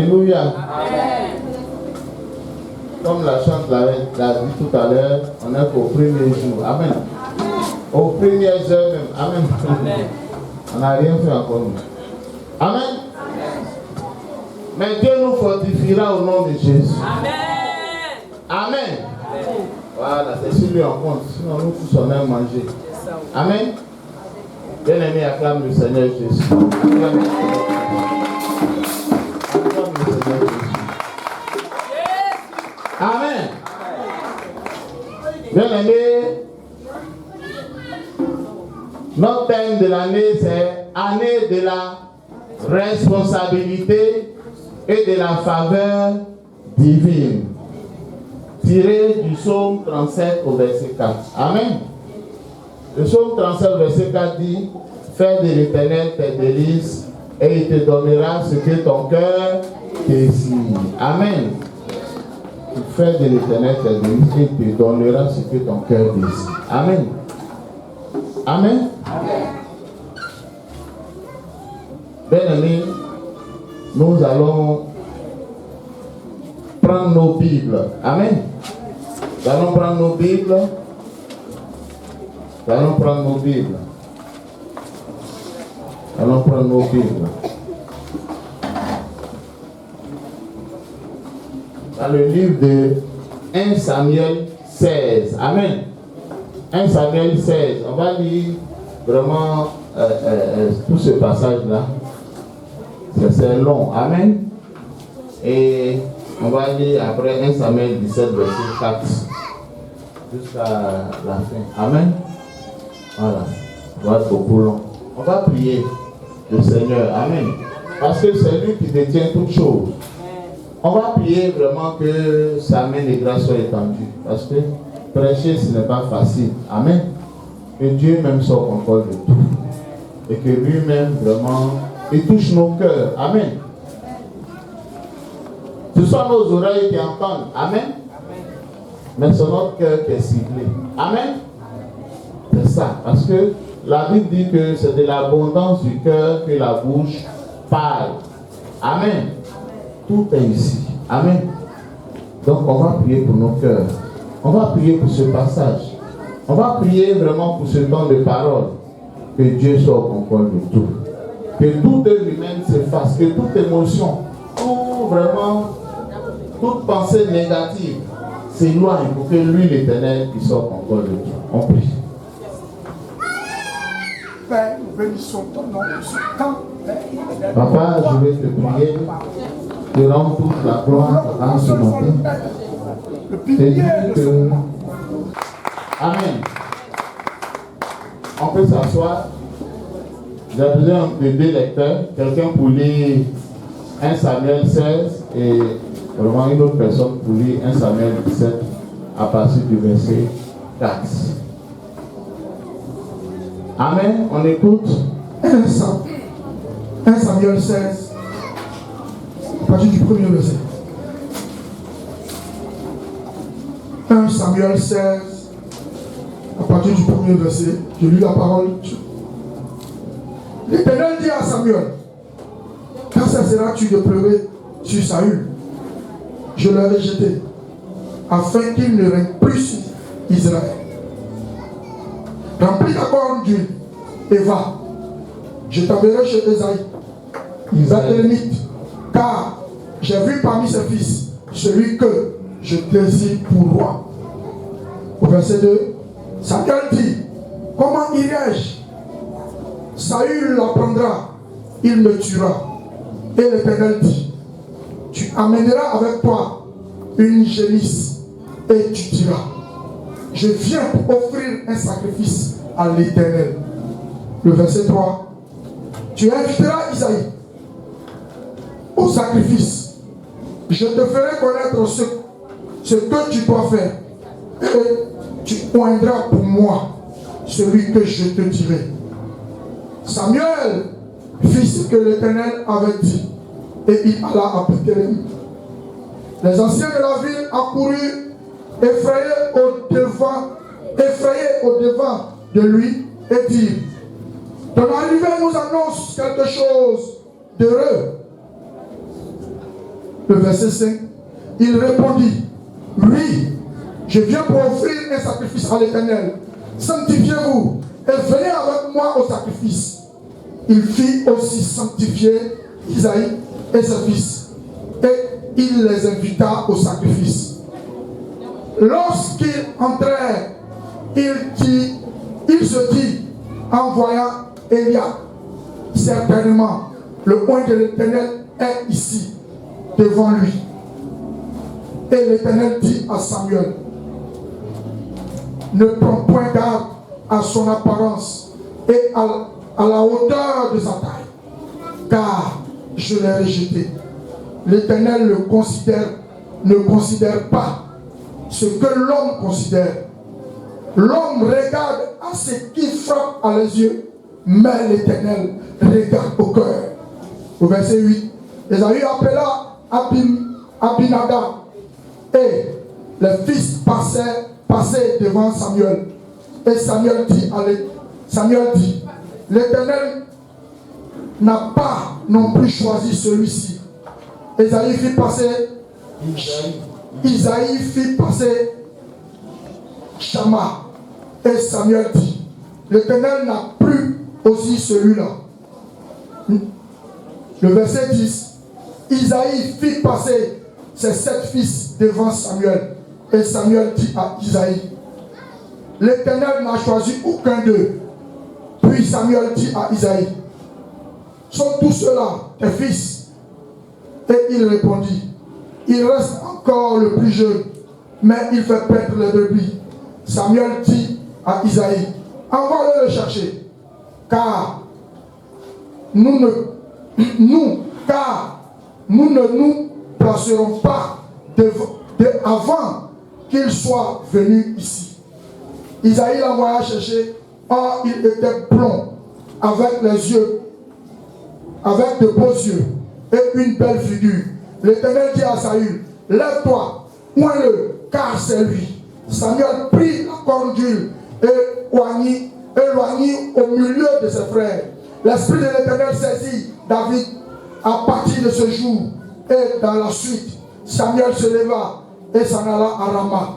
Alléluia. Comme la chante l'a dit tout à l'heure, on est qu'au premier jour. Amen. Aux premières heures même. Amen. On n'a rien fait encore. Amen. Mais Dieu nous fortifiera au nom de Jésus. Amen. Voilà, c'est sur lui en compte. Sinon, nous tous on aime manger. Amen. Bien-aimé, acclame le Seigneur Jésus. Acclame le Seigneur Jésus. Amen. Bien-aimé, notre thème de l'année, c'est année de la responsabilité et de la faveur divine. Tiré du psaume 37 au verset 4. Amen. Le psaume 37 au verset 4 dit: fais de l'Éternel tes délices et il te donnera ce que ton cœur désire. Amen. Fais de l'Éternel tes délices et il te donnera ce que ton cœur désire. Amen. Amen. Bien-aimés, nous allons prendre nos Bibles. Amen. Nous allons prendre nos Bibles. Nous allons prendre nos Bibles. Nous allons prendre nos Bibles. Dans le livre de 1 Samuel 16. Amen. 1 Samuel 16. On va lire vraiment tout ce passage-là. C'est long. Amen. Et on va lire après 1 Samuel 17, verset 4. Jusqu'à la fin. Amen. Voilà. Ça va être beaucoup long. On va prier le Seigneur. Amen. Parce que c'est lui qui détient toutes choses. On va prier vraiment que sa main de grâce soit étendue. Parce que prêcher, ce n'est pas facile. Amen. Que Dieu même soit au contrôle de tout. Et que lui-même, vraiment, il touche nos cœurs. Amen. Ce sont nos oreilles qui entendent. Amen. Mais c'est notre cœur qui est ciblé. Amen. C'est ça. Parce que la Bible dit que c'est de l'abondance du cœur que la bouche parle. Amen. Tout est ici. Amen. Donc on va prier pour nos cœurs. On va prier pour ce passage. On va prier vraiment pour ce temps de parole. Que Dieu soit au contrôle de tout. Que toute œuvre humaine s'efface. Que toute émotion, toute pensée négative s'éloigne pour que lui, l'Éternel, qui soit au contrôle de tout. On prie. Père, nous bénissons ton nom de ce temps. Papa, je vais te prier. Te rendre toute la gloire dans ce matin. Te dire que... Amen. On peut s'asseoir. J'ai besoin de deux lecteurs. Quelqu'un pour lire 1 Samuel 16 et vraiment une autre personne pour lire 1 Samuel 17 à partir du verset 4. Amen. On écoute. 1 Samuel 16 à partir du premier verset. 1 Samuel 16 à partir du premier verset. Je lis la parole de Dieu. L'Éternel dit à Samuel: quand cesseras-tu de pleurer sur Saül? Je l'aurai jeté, afin qu'il ne règne plus sur Israël. Remplis ta corne d'huile et va. Je t'enverrai chez Esaïe, Zatelemite, car j'ai vu parmi ses fils celui que je désire pour roi. Au verset 2, Samuel dit: comment irai-je? Saül l'apprendra, il me tuera. Et l'Éternel dit: tu amèneras avec toi une génisse et tu diras: je viens pour offrir un sacrifice à l'Éternel. Le verset 3, tu inviteras Isaïe au sacrifice. Je te ferai connaître ce que tu dois faire. Et tu oindras pour moi celui que je te dirai. Samuel fit ce que l'Éternel avait dit et il alla à Bethléem. Les anciens de la ville accoururent effrayés au devant de lui et dirent: ton arrivée nous annonce quelque chose d'heureux. le verset 5, il répondit, oui, je viens pour offrir un sacrifice à l'Éternel. Sanctifiez-vous et venez avec moi au sacrifice. Il fit aussi sanctifier Isaïe et ses fils, et il les invita au sacrifice. Lorsqu'ils entrèrent, il se dit, en voyant Eliab, certainement, le oint de l'Éternel est ici, devant lui. Et l'Éternel dit à Samuel, ne prends point garde à son apparence et à la hauteur de sa taille, car je l'ai rejeté. L'Éternel ne considère pas ce que l'homme considère. L'homme regarde à ce qui frappe à les yeux, mais l'Éternel regarde au cœur. Au verset 8, Esaü appela Abinadab, et les fils passaient devant Samuel. Et Samuel dit, l'Éternel n'a pas non plus choisi celui-ci. Isaïe fit passer Shama. Et Samuel dit, l'Éternel n'a plus aussi celui-là. Le verset 10, Isaïe fit passer ses 7 fils devant Samuel. Et Samuel dit à Isaïe, l'Éternel n'a choisi aucun d'eux. Puis Samuel dit à Isaïe, sont tous ceux-là tes fils? Et il répondit, il reste encore le plus jeune, mais il fait paître les brebis. Samuel dit à Isaïe, envoie-le le chercher, car nous ne nous placerons pas avant qu'il soit venu ici. Isaïe l'envoya chercher. Or, il était blond, avec les yeux, avec de beaux yeux et une belle figure. L'Éternel dit à Saül, lève-toi, oins-le, car c'est lui. Samuel prit la corne d'huile et éloignit au milieu de ses frères. L'Esprit de l'Éternel saisit David à partir de ce jour. Et dans la suite, Samuel se leva et s'en alla à Rama.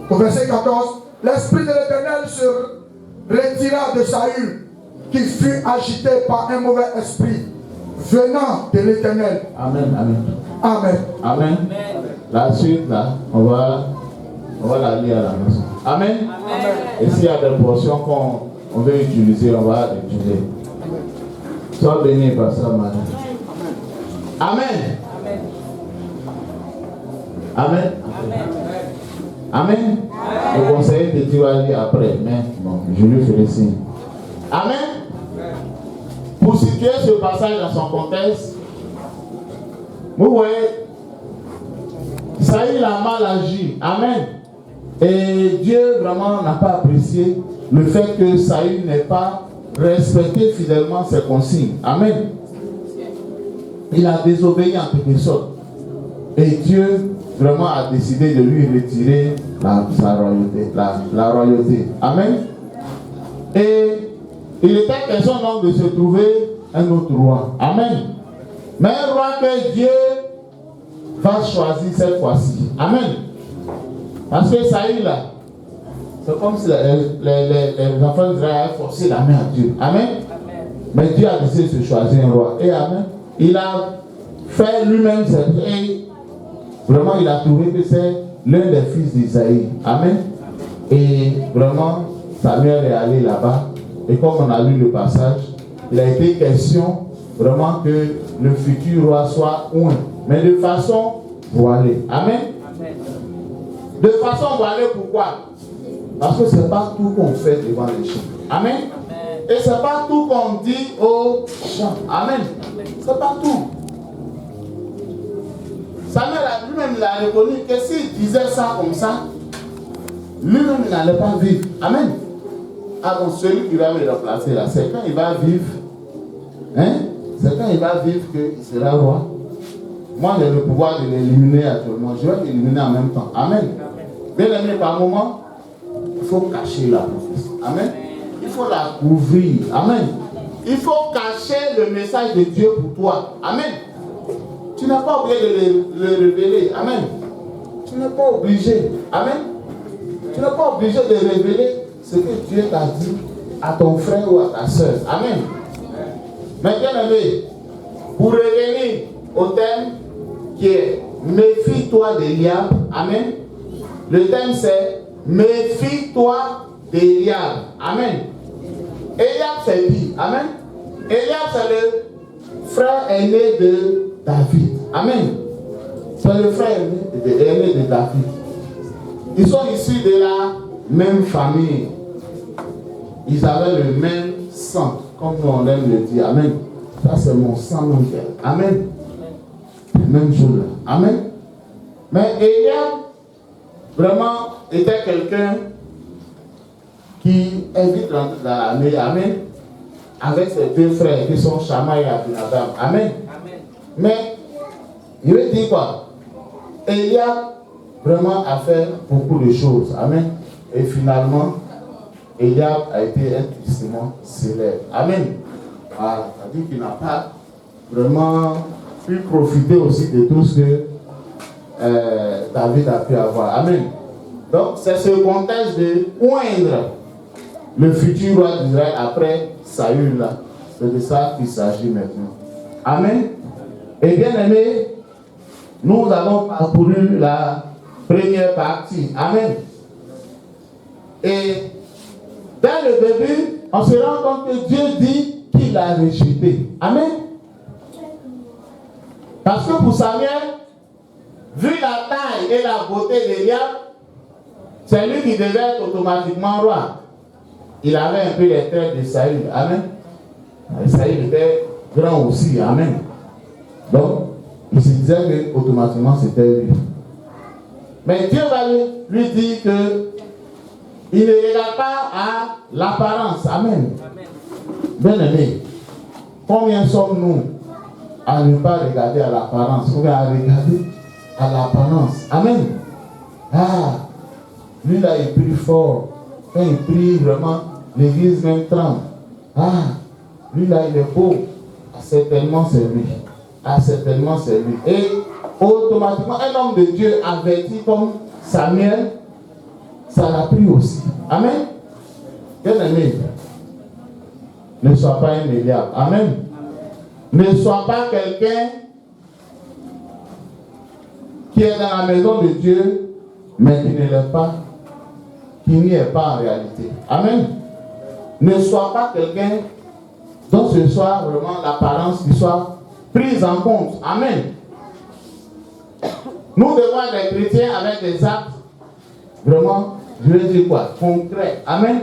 Au verset 14, l'Esprit de l'Éternel se retira de Saül, qui fut agité par un mauvais esprit venant de l'Éternel. Amen, amen. Amen. Amen. La suite, là, on va la lire à la maison. Amen. Amen. Et s'il y a des portions qu'on veut utiliser, on va l'utiliser. Sois béni par ça, Marie. Amen. Amen. Amen. Le conseiller de Dieu va lire après, mais bon, je lui ferai signe. Amen. Pour situer ce passage dans son contexte, vous voyez, Saül a mal agi. Amen. Et Dieu vraiment n'a pas apprécié le fait que Saül n'ait pas respecté fidèlement ses consignes. Amen. Il a désobéi en quelque sorte. Et Dieu vraiment a décidé de lui retirer sa royauté, la royauté. Amen. Et il était question donc de se trouver un autre roi. Amen. Mais un roi que Dieu va choisir cette fois-ci. Amen. Parce que Saül là, c'est comme si les enfants d'Israël avaient forcé la main à Dieu. Amen. Mais Dieu a décidé de se choisir un roi. Et amen. Il a fait lui-même et vraiment il a trouvé que c'est l'un des fils d'Isaïe. Amen. Et vraiment Samuel est allé là-bas. Et comme on a lu le passage, il a été question vraiment que le futur roi soit oint, mais de façon voilée. Amen. De façon voilée, pourquoi? Parce que ce n'est pas tout qu'on fait devant les gens. Amen. Et ce n'est pas tout qu'on dit aux gens. Amen. Ce n'est pas tout. Samuel lui-même il a reconnu que s'il disait ça comme ça, lui-même il n'allait pas vivre. Amen. Ah bon, celui qui va me remplacer là, c'est quand il va vivre. Hein? C'est quand il va vivre qu'il sera roi. Moi j'ai le pouvoir de l'éliminer actuellement. Je vais l'éliminer en même temps. Amen. Bien aimé, par moment, il faut cacher la prophétie. Amen. Il faut la couvrir. Amen. Il faut cacher le message de Dieu pour toi. Amen. Tu n'es pas obligé de le révéler. Amen. Tu n'es pas obligé. Amen. Tu n'es pas obligé de révéler ce que Dieu t'a dit à ton frère ou à ta soeur. Amen. Mais bien aimé, pour revenir au thème qui est méfie-toi d'Eliab. Amen. Le thème c'est méfie-toi d'Eliab. Amen. Eliab c'est qui? Amen. Eliab c'est le frère aîné de David. Amen. C'est le frère aîné de David. Ils sont issus de la même famille. Ils avaient le même sang, comme on aime le dire. Amen. Ça c'est mon sang, mon frère. Amen. Même chose là. Amen. Mais Eliab, vraiment, était quelqu'un qui est vite rentré dans l'armée. Amen. Avec ses deux frères qui sont Shama et Abinadab. Amen. Amen. Mais, il veut dire quoi? Eliab, vraiment, a fait beaucoup de choses. Amen. Et finalement, Eliab a été un testament célèbre. Amen. Voilà. C'est-à-dire qu'il n'a pas vraiment pu profiter aussi de tout ce que David a pu avoir. Amen. Donc, c'est ce contexte de oindre le futur roi d'Israël après Saül là. C'est de ça qu'il s'agit maintenant. Amen. Et bien aimé, nous avons parcouru la première partie. Amen. Et dès le début, on se rend compte que Dieu dit qu'il a rejeté. Amen. Parce que pour Samuel, vu la taille et la beauté d'Eliab, c'est lui qui devait être automatiquement roi. Il avait un peu les traits de Saül. Amen. Et Saül était grand aussi. Amen. Donc, il se disait que automatiquement c'était lui. Mais Dieu va lui dire que il ne regarde pas à l'apparence. Amen. Bien aimé, combien sommes-nous à ne pas regarder à l'apparence, ou bien à regarder à l'apparence? Amen. Ah, lui là, il prie fort. Quand il prie vraiment, l'église même tremble. Ah, lui là, il est beau. Ah, certainement c'est lui. Ah, certainement c'est lui. Et automatiquement, un homme de Dieu averti comme Samuel, ça l'a pris aussi. Amen. Bien aimé, ne sois pas un Eliab. Amen. Ne sois pas quelqu'un qui est dans la maison de Dieu, mais qui ne l'est pas, qui n'y est pas en réalité. Amen. Ne sois pas quelqu'un dont ce soit vraiment l'apparence qui soit prise en compte. Amen. Nous devons être des chrétiens avec des actes vraiment, je veux dire quoi, concrets. Amen.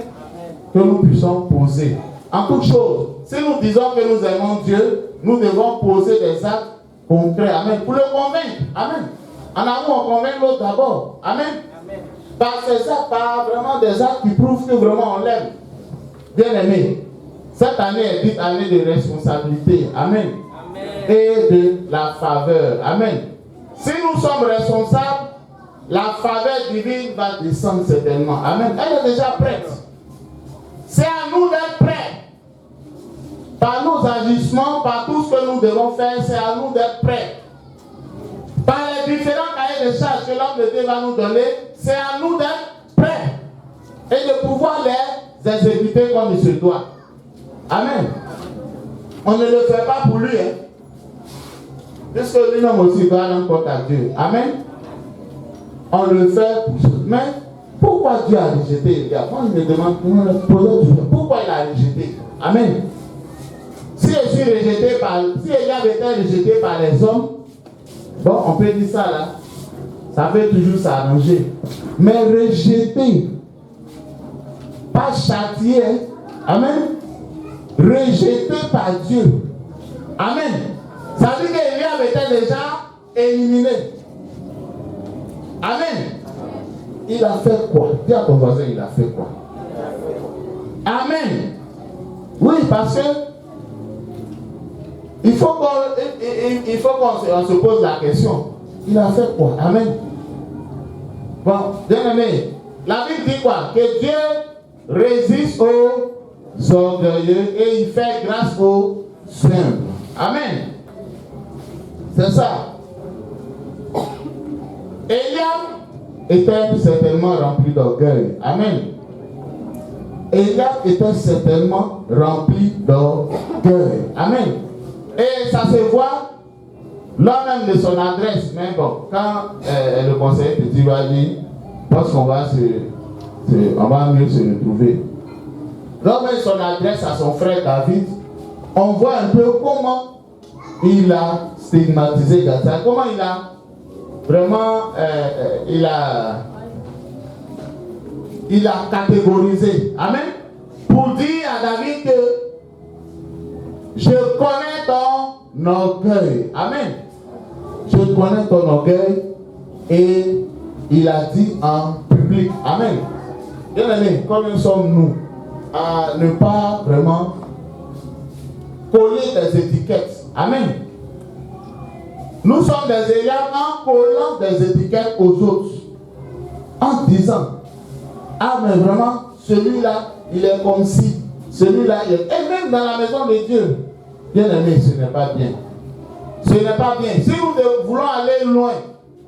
Que nous puissions poser. En toute chose, si nous disons que nous aimons Dieu, nous devons poser des actes concrets. Amen. Pour le convaincre. Amen. En amour, on convainc l'autre d'abord. Amen. Amen. Par ces actes, par vraiment des actes qui prouvent que vraiment on l'aime. Bien aimé, cette année est dite année de responsabilité. Amen. Amen. Et de la faveur. Amen. Si nous sommes responsables, la faveur divine va descendre certainement. Amen. Elle est déjà prête. C'est à nous d'être prêts. Par nos agissements, par tout ce que nous devons faire, c'est à nous d'être prêts. Par les différents cahiers de charges que l'homme de Dieu va nous donner, c'est à nous d'être prêts. Et de pouvoir les exécuter comme il se doit. Amen. On ne le fait pas pour lui. Puisque lui-même aussi doit rendre compte à Dieu. Amen. On le fait pour ça. Mais pourquoi Dieu a rejeté Eliab? Moi, je me demande pourquoi il a rejeté. Amen. Si je suis rejeté par, si Eliab était rejeté par les hommes, bon, on peut dire ça là, ça peut toujours s'arranger. Mais rejeté, pas châtié, amen. Rejeté par Dieu, amen. Ça veut dire qu'Eliab était déjà éliminé. Amen. Il a fait quoi? Dis à ton voisin, il a fait quoi? Amen. Oui, parce que il faut qu'on se pose la question. Il a fait quoi? Amen. Bon, bien aimé, la Bible dit quoi? Que Dieu résiste aux orgueilleux et il fait grâce aux humbles. Amen. C'est ça. Eliab était certainement rempli d'orgueil. Amen. Eliab était certainement rempli d'orgueil. Amen. Et ça se voit lors même de son adresse. Mais bon, quand le conseiller petit va dire, parce qu'on va on va mieux se retrouver. Lors même de son adresse à son frère David, on voit un peu comment il a stigmatisé Gad, comment il a vraiment il a catégorisé. Amen. Pour dire à David que je connais ton orgueil. Amen. Je connais ton orgueil. Et il a dit en public. Amen. Bien aimé, combien sommes-nous à ne pas vraiment coller des étiquettes. Amen. Nous sommes des Eliab en collant des étiquettes aux autres. En disant, ah mais vraiment, celui-là, il est comme si, celui-là, il est... Et même dans la maison de Dieu, bien aimé, ce n'est pas bien. Ce n'est pas bien. Si nous voulons aller loin,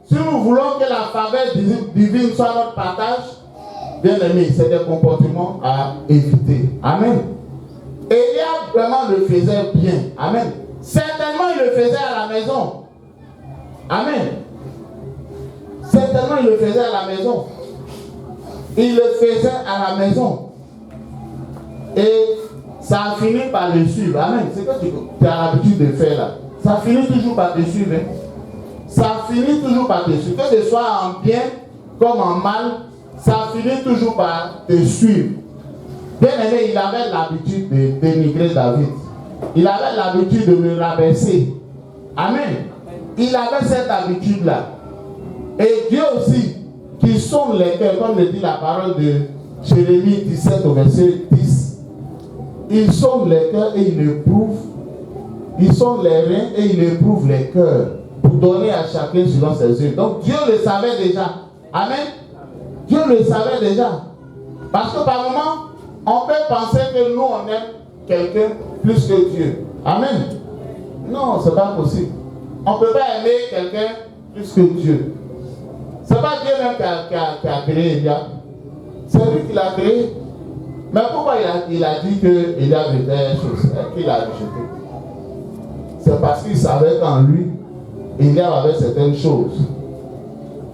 si nous voulons que la faveur divine soit notre partage, bien aimé, c'est des comportements à éviter. Amen. Eliab vraiment le faisait bien. Amen. Certainement, il le faisait à la maison. Amen. Certainement, il le faisait à la maison. Il le faisait à la maison. Et ça a fini par le suivre. Amen. C'est que tu as l'habitude de faire là. Ça finit toujours par te suivre. Hein? Ça finit toujours par te suivre. Que ce soit en bien comme en mal, ça finit toujours par te suivre. Bien aimé, il avait l'habitude de dénigrer David. Il avait l'habitude de le rabaisser. Amen. Il avait cette habitude-là. Et Dieu aussi, qui sonde les cœurs, comme le dit la parole de Jérémie 17 au verset 10, il sonde les cœurs et il éprouve. Il sonde les reins et il éprouve les cœurs pour donner à chacun selon ses œuvres. Donc Dieu le savait déjà. Amen. Dieu le savait déjà. Parce que par moments, on peut penser que nous, on aime quelqu'un plus que Dieu. Amen. Non, ce n'est pas possible. On ne peut pas aimer quelqu'un plus que Dieu. Ce n'est pas Dieu même qui a créé Eliab. C'est lui qui l'a créé. Mais pourquoi il a dit que Eliab était chose qu'il a rejeté? C'est parce qu'il savait qu'en lui, Eliab avait certaines choses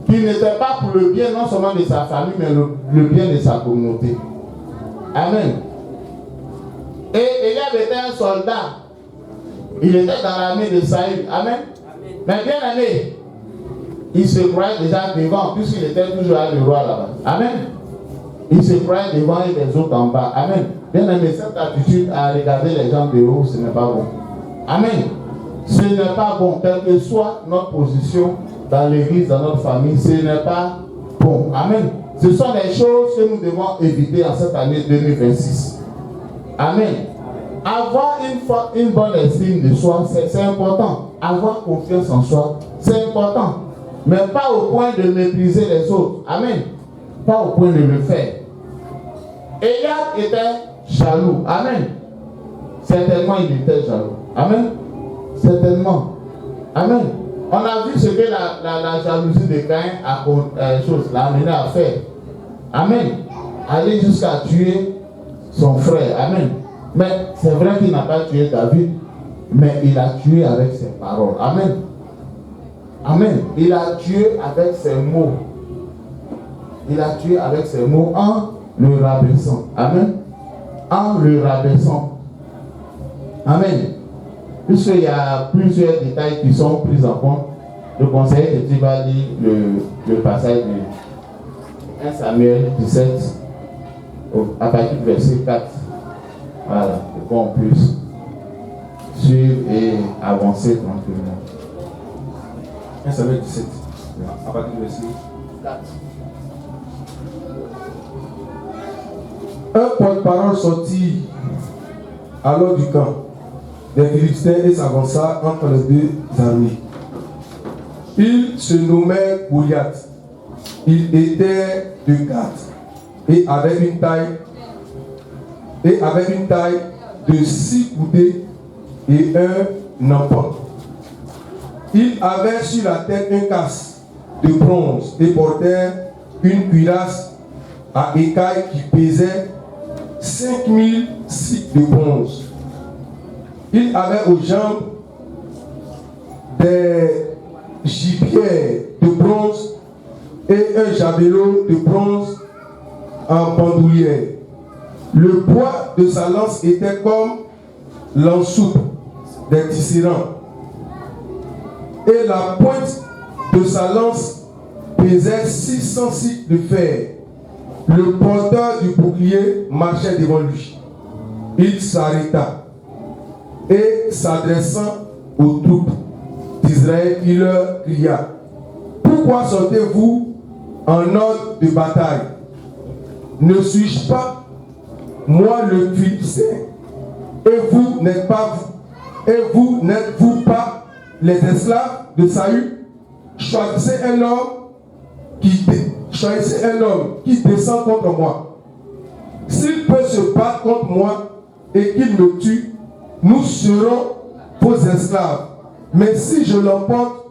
qui n'étaient pas pour le bien non seulement de sa famille, mais le bien de sa communauté. Amen. Et Eliab était un soldat. Il était dans l'armée de Saül. Amen. Mais bien aimé, il se croyait déjà devant, puisqu'il était toujours le roi là-bas. Amen. Il se croyait devant et les autres en bas. Amen. Bien aimé, cette attitude à regarder les gens de haut, ce n'est pas bon. Amen. Ce n'est pas bon, quelle que soit notre position dans l'église, dans notre famille, ce n'est pas bon. Amen. Ce sont des choses que nous devons éviter en cette année 2026. Amen. Avoir une bonne estime de soi, c'est important. Avoir confiance en soi, c'est important. Mais pas au point de mépriser les autres. Amen. Pas au point de le faire. Eliab était jaloux. Amen. Certainement, il était jaloux. Amen. Certainement. Amen. On a vu ce que la jalousie de Caïn l'a amené à faire. Amen. Aller jusqu'à tuer son frère. Amen. Mais c'est vrai qu'il n'a pas tué David, mais il a tué avec ses paroles. Amen. Amen. Il a tué avec ses mots. Il a tué avec ses mots en le rabaissant. Amen. En le rabaissant. Amen. Puisqu'il y a plusieurs détails qui sont pris en compte, le conseiller de va lire le passage de 1 Samuel 17 à partir du verset 4. Voilà, pour qu'on puisse suivre et avancer tranquillement. 1 Samuel 17, à partir du verset 4. Un porte-parole sortit alors du camp des Philistins et s'avança entre les deux armées. Il se nommait Goliath. Il était de Gath et avait une taille de 6 coudées et un enfant. Il avait sur la tête un casque de bronze et portait une cuirasse à écailles qui pesait 5000 cycles de bronze. Il avait aux jambes des gibières de bronze et un javelot de bronze en bandoulière. Le poids de sa lance était comme l'ensoupe des tisserands. Et la pointe de sa lance pesait 600 cycles de fer. Le porteur du bouclier marchait devant lui. Il s'arrêta et s'adressant aux troupes d'Israël, il leur cria: pourquoi sortez-vous en ordre de bataille? Ne suis-je pas moi le Philistin? Et vous n'êtes vous pas les esclaves de Saül? Choisissez un homme qui descend contre moi. S'il peut se battre contre moi et qu'il me tue, nous serons vos esclaves. Mais si je l'emporte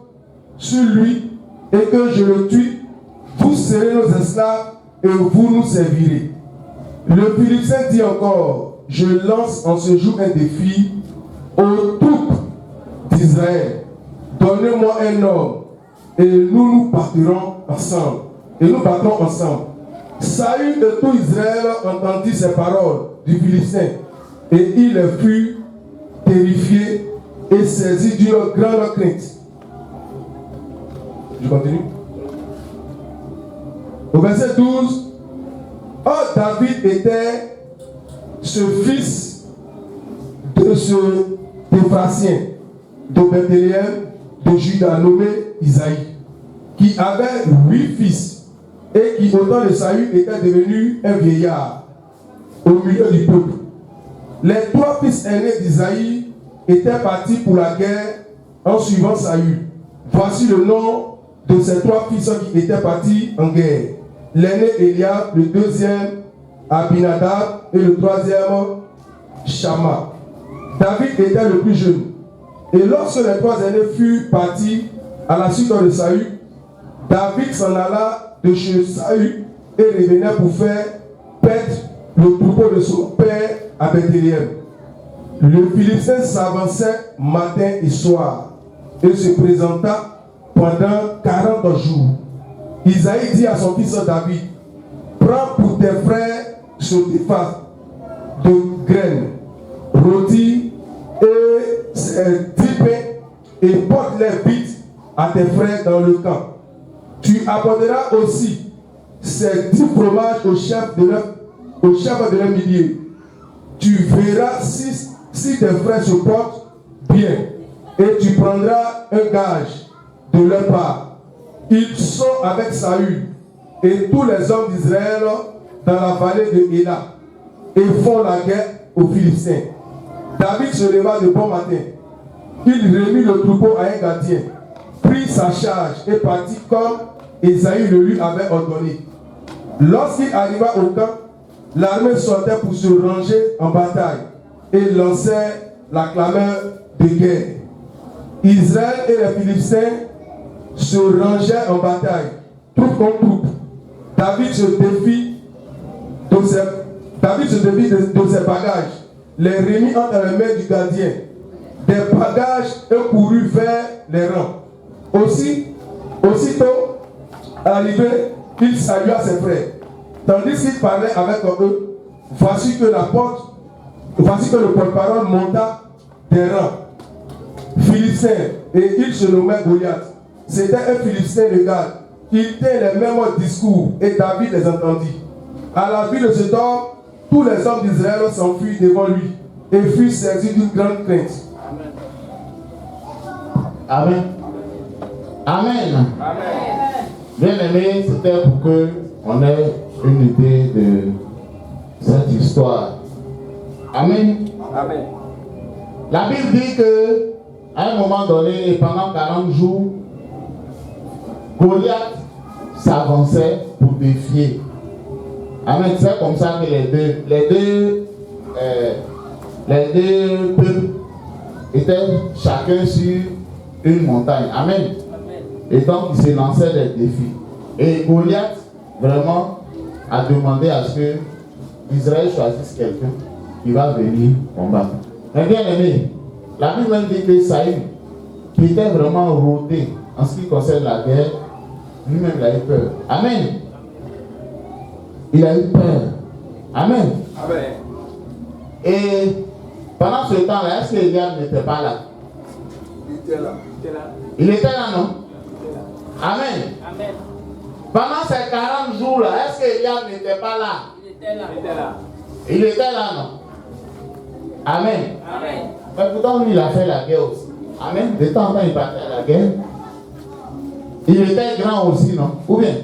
sur lui et que je le tue, vous serez nos esclaves et vous nous servirez. Le Philistin dit encore: je lance en ce jour un défi aux troupes d'Israël. Donnez-moi un homme et nous battrons ensemble. Saül et tout Israël entendit ces paroles du Philistin et il fut terrifié et saisi d'une grande crainte. Je continue. Au verset 12, or David était ce fils de ceÉphrasien de Bethléem de Juda nommé Isaïe, qui avait 8 fils et qui au temps de Saül était devenu un vieillard au milieu du peuple. Les 3 fils aînés d'Isaïe étaient partis pour la guerre en suivant Saül. Voici le nom de ces 3 fils qui étaient partis en guerre. L'aîné Eliab, le deuxième Abinadab et le troisième Shama. David était le plus jeune. Et lorsque les 3 aînés furent partis à la suite de Saül, David s'en alla de chez Saül et revenait pour faire paître le troupeau de son père à Bethléem. Le Philistin s'avançait matin et soir et se présenta pendant 40 jours. Isaïe dit à son fils David: prends pour tes frères sur tes faces de graines rôties et 10 pains et porte-les vite à tes frères dans le camp. Tu apporteras aussi ces 10 fromages au chef de leur millier. Tu verras si tes frères se portent bien et tu prendras un gage de leur part. Ils sont avec Saül et tous les hommes d'Israël dans la vallée de Héla et font la guerre aux Philistins. David se leva de bon matin. Il remit le troupeau à un gardien, prit sa charge et partit comme Isaïe le lui avait ordonné. Lorsqu'il arriva au camp, l'armée sortait pour se ranger en bataille et lançait la clameur de guerre. Israël et les Philistins se rangeaient en bataille, troupe contre troupe. David se défie de ses bagages, les remit entre les mains du gardien. Des bagages et courut vers les rangs. Aussitôt arrivé, il salua ses frères. Tandis qu'il parlait avec eux, voici que le porte-parole monta des rangs Philistin et il se nommait Goliath. C'était un Philistin de Gad. Il tint les mêmes discours et David les entendit. À la vue de cet homme, tous les hommes d'Israël s'enfuirent devant lui et furent saisis d'une grande crainte. Amen. Amen. Bien aimé, c'était pour que on ait une idée de cette histoire. Amen. Amen. La Bible dit que à un moment donné, et pendant 40 jours, Goliath s'avançait pour défier. Amen. C'est comme ça que les deux peuples étaient chacun sur une montagne. Amen. Et donc, il s'est lancé des défis. Et Goliath, vraiment, a demandé à ce que Israël choisisse quelqu'un qui va venir combattre. Mais bien aimé, la Bible même dit que Saül, qui était vraiment rodé en ce qui concerne la guerre, lui-même il a eu peur. Amen. Il a eu peur. Amen. Amen. Et pendant ce temps-là, est-ce que Eliab n'était pas là? Il était là. Il était là, non? Amen. Amen. Pendant ces 40 jours-là, est-ce que Eliab n'était pas là? Il était là. Il était là, non? Amen. Amen. Mais pourtant, lui, il a fait la guerre aussi. Amen. De temps en temps, il partait à la guerre. Il était grand aussi, non? Ou bien,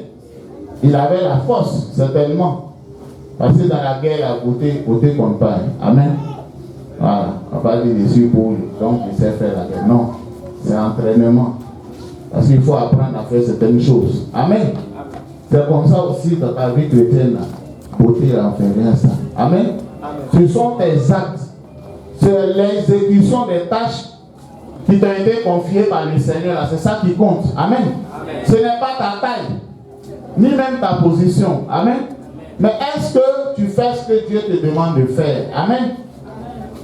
il avait la force, certainement. Parce que dans la guerre, la beauté compte pas. Amen. Voilà. On va dire dessus pour lui. Donc, il sait faire la guerre. Non. C'est entraînement. Parce qu'il faut apprendre à faire certaines choses. Amen. C'est comme ça aussi dans ta vie chrétienne. Beauté n'en fait rien ça. Amen. Ce sont tes actes. C'est l'exécution des tâches qui t'ont été confiées par le Seigneur. C'est ça qui compte. Amen. Amen. Ce n'est pas ta taille, ni même ta position. Amen. Mais est-ce que tu fais ce que Dieu te demande de faire? Amen.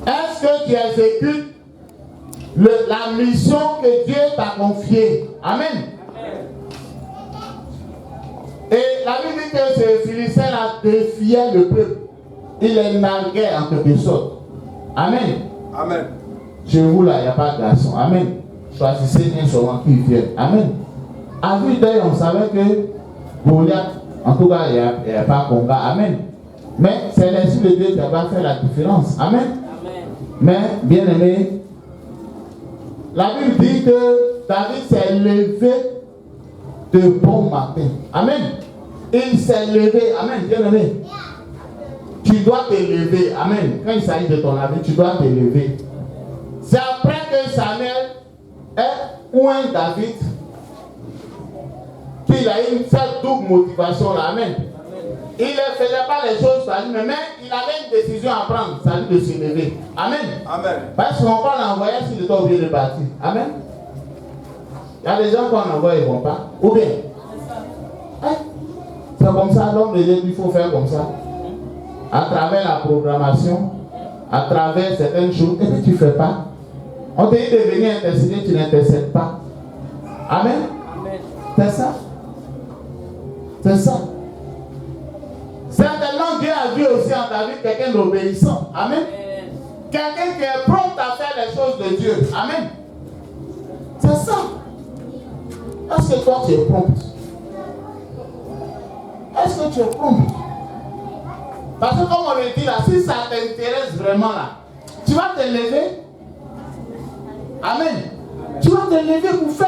Est-ce que tu exécutes la mission que Dieu t'a confiée? Amen. Et la Bible dit que ce Philistin a défié le peuple. Il est nargué en quelque sorte. Amen. Amen. Chez vous là, il n'y a pas de garçon. Amen. Choisissez un souvent qui vient. Amen. À vue d'œil, on savait que Goliath, en tout cas, il n'y a pas de combat. Amen. Mais c'est l'Esprit de Dieu qui va faire la différence. Amen. Amen. Mais, bien aimé, la Bible dit que David s'est levé de bon matin. Amen. Il s'est levé. Amen. Bien aimé. Tu dois te lever. Amen. Quand il s'agit de ton avis, tu dois te lever. C'est après que Samuel est oint David qu'il a eu cette double motivation là. Amen. Il ne faisait pas les choses par lui, mais il avait une décision à prendre, c'est de se lever. Amen. Amen. Parce qu'on peut l'envoyer s'il est obligé de partir. Amen. Il y a des gens qu'on envoie, ils ne vont pas. Ou bien, hein? C'est comme ça, l'homme de Dieu, il faut faire comme ça. À travers la programmation, à travers certaines choses, et puis tu ne fais pas. On te dit de venir intercéder, tu n'intercèdes pas. Amen. Amen. C'est ça. C'est ça. Certainement, Dieu a vu aussi en ta vie quelqu'un d'obéissant. Amen. Quelqu'un qui est prompt à faire les choses de Dieu. Amen. C'est ça. Est-ce que toi tu es prompt? Est-ce que tu es prompt? Parce que comme on le dit là, si ça t'intéresse vraiment là, tu vas te lever. Amen. Tu vas te lever pour faire.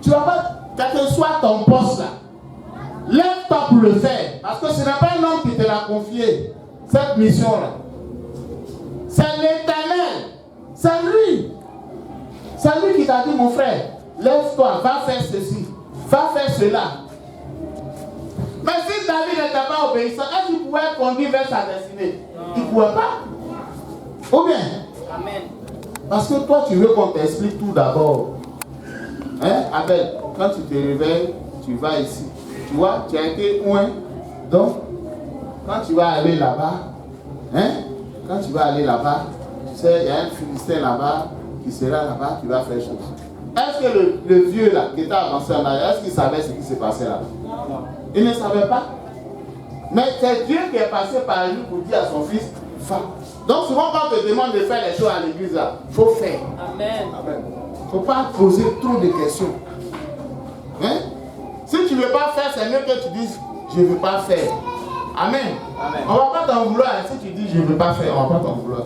Tu vas pas, quel que soit ton poste là, lève-toi pour le faire. Parce que ce n'est pas un homme qui te l'a confié, cette mission-là. C'est l'Éternel. C'est lui. C'est lui qui t'a dit, mon frère, lève-toi, va faire ceci, va faire cela. Mais si David n'était pas obéissant, est-ce qu'il pouvait conduire vers sa destinée? Il ne pouvait pas. Ou bien? Amen. Parce que toi, tu veux qu'on t'explique tout d'abord. Hein, Abel, quand tu te réveilles, tu vas ici. Tu vois, tu as été loin. Donc, quand tu vas aller là-bas, hein, quand tu vas aller là-bas, tu sais, il y a un Philistin là-bas qui sera là-bas, tu vas faire chose. Est-ce que le vieux là, qui était avancé en arrière, est-ce qu'il savait ce qui s'est passé là-bas? Non. Il ne savait pas. Mais c'est Dieu qui est passé par lui pour dire à son fils, va. Donc souvent quand on te demande de faire les choses à l'église là, il faut faire. Amen. Amen. Il ne faut pas poser trop de questions. Hein? Si tu ne veux pas faire, c'est mieux que tu dises, je ne veux pas faire. Amen. Amen. On ne va pas t'en vouloir. Si tu dis, je ne veux pas faire, on ne va pas t'en vouloir.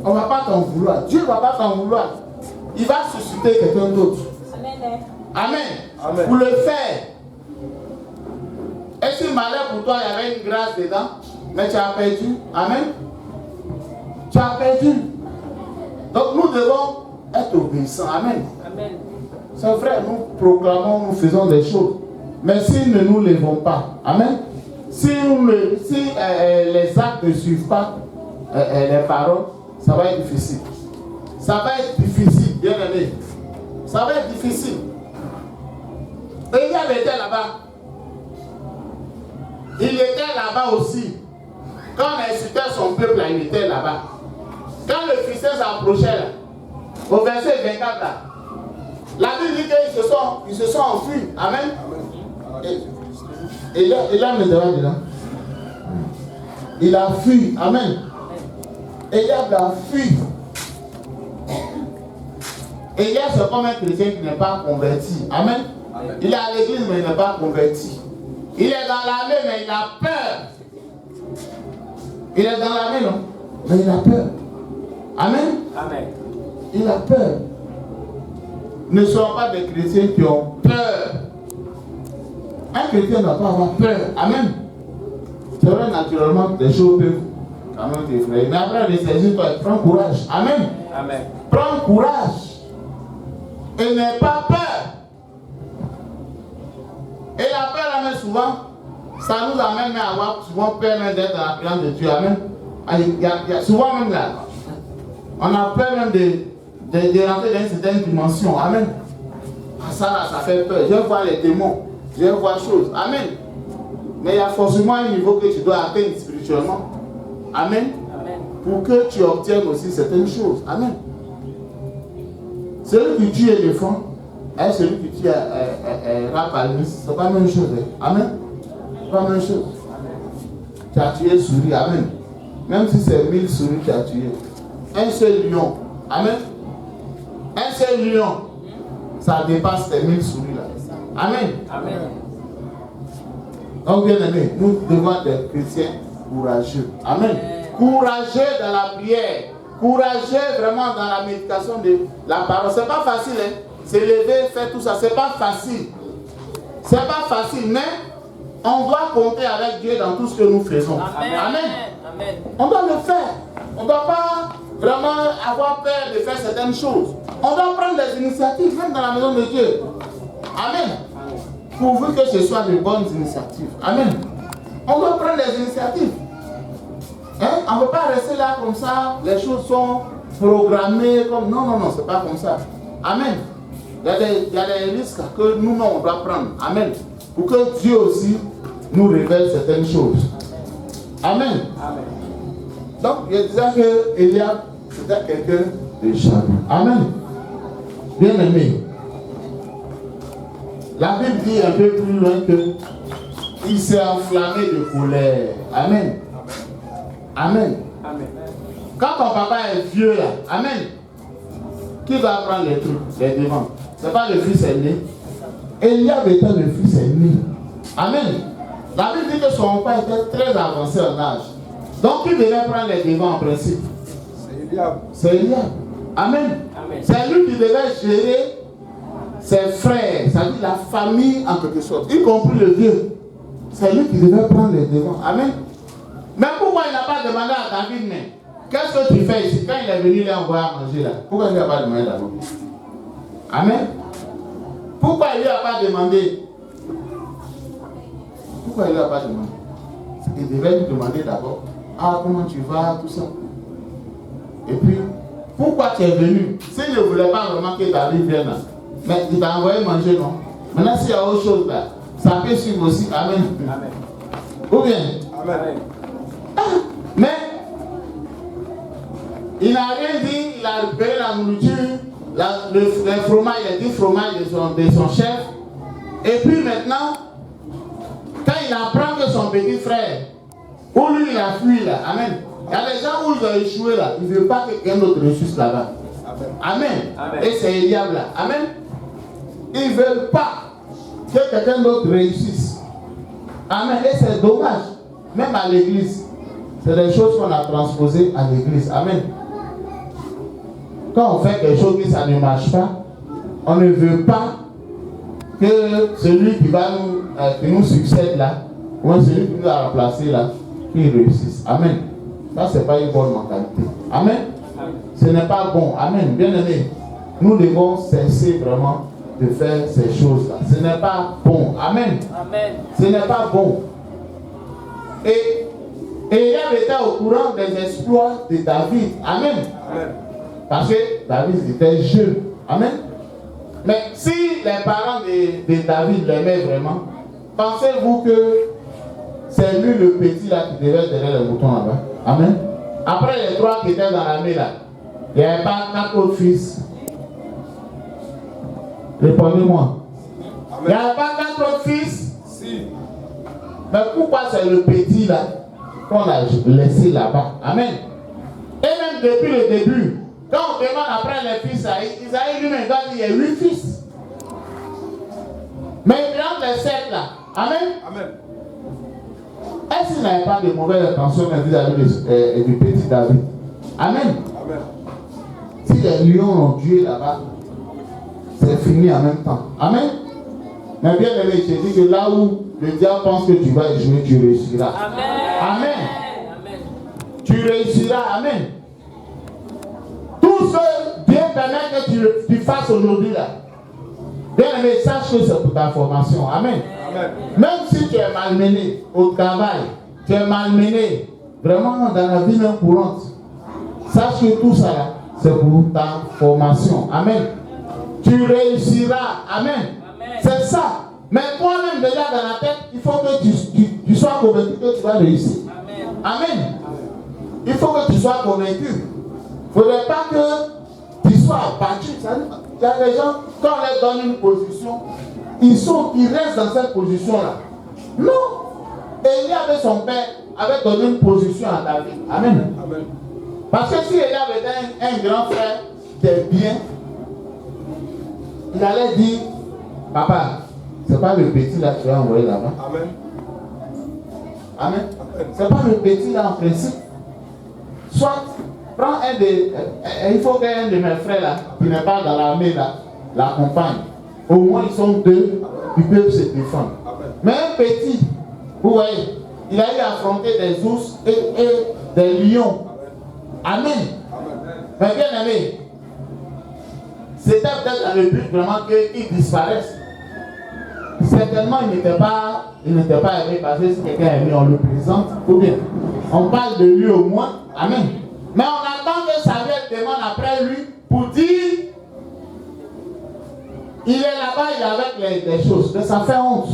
On ne va pas t'en vouloir. Dieu ne va pas t'en vouloir. Il va susciter quelqu'un d'autre. Amen. Amen. Amen. Pour le faire. Et si malheur pour toi, il y avait une grâce dedans, mais tu as perdu. Amen. Tu as perdu. Donc nous devons être obéissants. Amen. Amen. C'est vrai, nous proclamons, nous faisons des choses. Mais si nous ne nous levons pas, amen. Si les actes ne suivent pas les paroles, ça va être difficile. Ça va être difficile, bien aimé. Ça va être difficile. Eliab était là-bas. Il était là-bas aussi. Quand on insultait son peuple, là, il était là-bas. Quand le Philistin s'approchait, là, au verset 24, là, la Bible dit qu'ils se sont enfuis. Amen. Et là, me devant dedans. Il a fui. Amen. Eliab a fui. Eliab, c'est comme un chrétien qui n'est pas converti. Amen. Il est à l'église, mais il n'est pas converti. Il est dans l'armée, mais il a peur. Il est dans l'armée, non? Mais il a peur. Amen. Amen. Il a peur. Ne soyons pas des chrétiens qui ont peur. Un chrétien ne doit pas avoir peur. Amen. C'est vrai, naturellement, des choses peuvent quand même t'effrayer. Mais après, les saisir, prends courage. Amen. Amen. Prends courage. Et n'aie pas peur. Et la peur, même souvent, ça nous amène à avoir souvent peur même d'être dans la présence de Dieu. Amen. Il y a souvent même là, on a peur même de rentrer dans une certaine dimension. Amen. Ça là, ça fait peur. Je vois les démons. Je vois choses. Amen. Mais il y a forcément un niveau que tu dois atteindre spirituellement. Amen. Amen. Pour que tu obtiennes aussi certaines choses. Amen. Celui qui tue éléphant et celui qui tue rapalmis, c'est pas la même chose. Amen. C'est pas la même chose. Tu as tué souris. Amen. Même si c'est 1000 souris que tu as tué. Un seul lion. Amen. Un seul lion. Ça dépasse les 1000 souris là. Amen. Amen. Donc bien aimé, nous devons être chrétiens courageux. Amen. Courageux dans la prière. Courageux vraiment dans la méditation de la parole. C'est pas facile, hein. S'élever, faire tout ça, c'est pas facile. C'est pas facile, mais on doit compter avec Dieu dans tout ce que nous faisons. Amen. Amen. Amen. On doit le faire. On ne doit pas vraiment avoir peur de faire certaines choses. On doit prendre des initiatives, même dans la maison de Dieu. Amen. Pourvu que ce soit de bonnes initiatives. Amen. On doit prendre des initiatives. Hein? On ne peut pas rester là comme ça. Les choses sont programmées comme... Non, non, non, c'est pas comme ça. Amen. Il y a des risques que nous, on doit prendre. Amen. Pour que Dieu aussi nous révèle certaines choses. Amen. Amen. Donc, je disais que Eliab, c'était quelqu'un de jaloux. Amen. Bien aimé. La Bible dit un peu plus loin que il s'est enflammé de colère. Amen. Amen. Amen. Quand ton papa est vieux là, amen, qui va prendre les trucs, les devants? C'est pas le fils aîné. Eliab était le fils aîné. Amen. La Bible dit que son père était très avancé en âge. Donc il devait prendre les devants en principe. C'est Eliab. C'est Eliab. Amen. Amen. C'est lui qui devait gérer ses frères, c'est-à-dire la famille en quelque sorte, y compris le vieux. C'est lui qui devait prendre les devants. Amen. Mais pourquoi il n'a pas demandé à David, mais qu'est-ce que tu fais ici? Quand il est venu lui envoyer à manger là, pourquoi il ne lui a pas demandé d'abord? Amen. Pourquoi il ne lui a pas demandé? Pourquoi il ne lui a pas demandé? Il devait lui demander d'abord. Ah, comment tu vas, tout ça. Et puis, pourquoi tu es venu? S'il ne voulait pas vraiment que David vienne là, mais il t'a envoyé manger, non? Maintenant, s'il y a autre chose là, ça peut suivre aussi. Amen. Amen. Ou bien? Amen. Mais, il n'a rien dit, il a récupéré la nourriture, les fromages, les 10 fromages de son chef. Et puis maintenant, quand il apprend que son petit frère, où lui il a fui là, amen. Il y a des gens où ils ont échoué là, ils ne veulent pas que quelqu'un d'autre réussisse là-bas. Amen. Amen. Et c'est Eliab là. Amen. Ils ne veulent pas que quelqu'un d'autre réussisse. Amen. Et c'est dommage. Même à l'église. C'est des choses qu'on a transposées à l'église. Amen. Quand on fait quelque chose que ça ne marche pas, on ne veut pas que celui qui va nous succède là, ou celui qui nous a remplacé là, qu'il réussisse. Amen. Ça, ce n'est pas une bonne mentalité. Amen. Ce n'est pas bon. Amen. Bien aimé. Nous devons cesser vraiment de faire ces choses-là. Ce n'est pas bon. Amen. Amen. Ce n'est pas bon. Et Eliab était au courant des exploits de David. Amen. Amen. Parce que David était jeune. Amen. Mais si les parents de David l'aimaient vraiment, pensez-vous que c'est lui le petit là qui devait être derrière le bouton là-bas? Amen. Après les 3 qui étaient dans l'armée là, il n'y avait pas 4 autres fils. Répondez-moi. Il n'y avait pas 4 autres fils? Si. Mais pourquoi c'est le petit là qu'on a laissé là-bas? Amen. Et même depuis le début, quand on demande après les fils, Isaïe lui-même doit dire il y a 8 fils. Mais il rentre les 7 là. Amen. Amen. Est-ce qu'il n'avait pas de mauvaise intention vis-à-vis du petit David? Amen. Amen. Si les lions l'ont tué là-bas, c'est fini en même temps. Amen. Mais bien aimé, je dis que là où le diable pense que tu vas échouer, tu réussiras. Amen. Amen. Amen. Tu réussiras. Amen. Tout ce Dieu permet que tu fasses aujourd'hui là. Bien aimé, sache que c'est pour ta formation. Amen. Amen. Même si tu es malmené au travail, tu es malmené vraiment dans la vie non courante, sache que tout ça là, c'est pour ta formation. Amen. Tu réussiras. Amen. Amen. C'est ça. Mais toi-même déjà dans la tête, il faut que tu sois convaincu que tu vas réussir. Amen. Amen. Il faut que tu sois convaincu. Il ne faudrait pas que tu sois abattu. Il y a des gens, quand on leur donne une position, ils restent dans cette position-là. Non. Élie avec son père avait donné une position à David. Amen. Amen. Parce que si Élie avait été un grand frère des biens, il allait dire, papa, c'est pas le petit là que tu vas envoyer là-bas. Amen. Amen. C'est pas le petit là en principe. Soit, prends un des. Il faut qu'un de mes frères là, qui n'est pas dans l'armée là, l'accompagne. Au moins ils sont 2, ils peuvent se défendre. Amen. Mais un petit, vous voyez, il a eu à affronter des ours et des lions. Amen. Amen. Mais bien aimé, c'était peut-être dans le but vraiment qu'ils disparaissent. Certainement, il n'était pas aimé parce que si quelqu'un est aimé, on le présente. Ou bien, on parle de lui au moins. Amen. Mais on attend que Samuel demande après lui pour dire il est là-bas, il est avec les choses. Mais ça fait honte.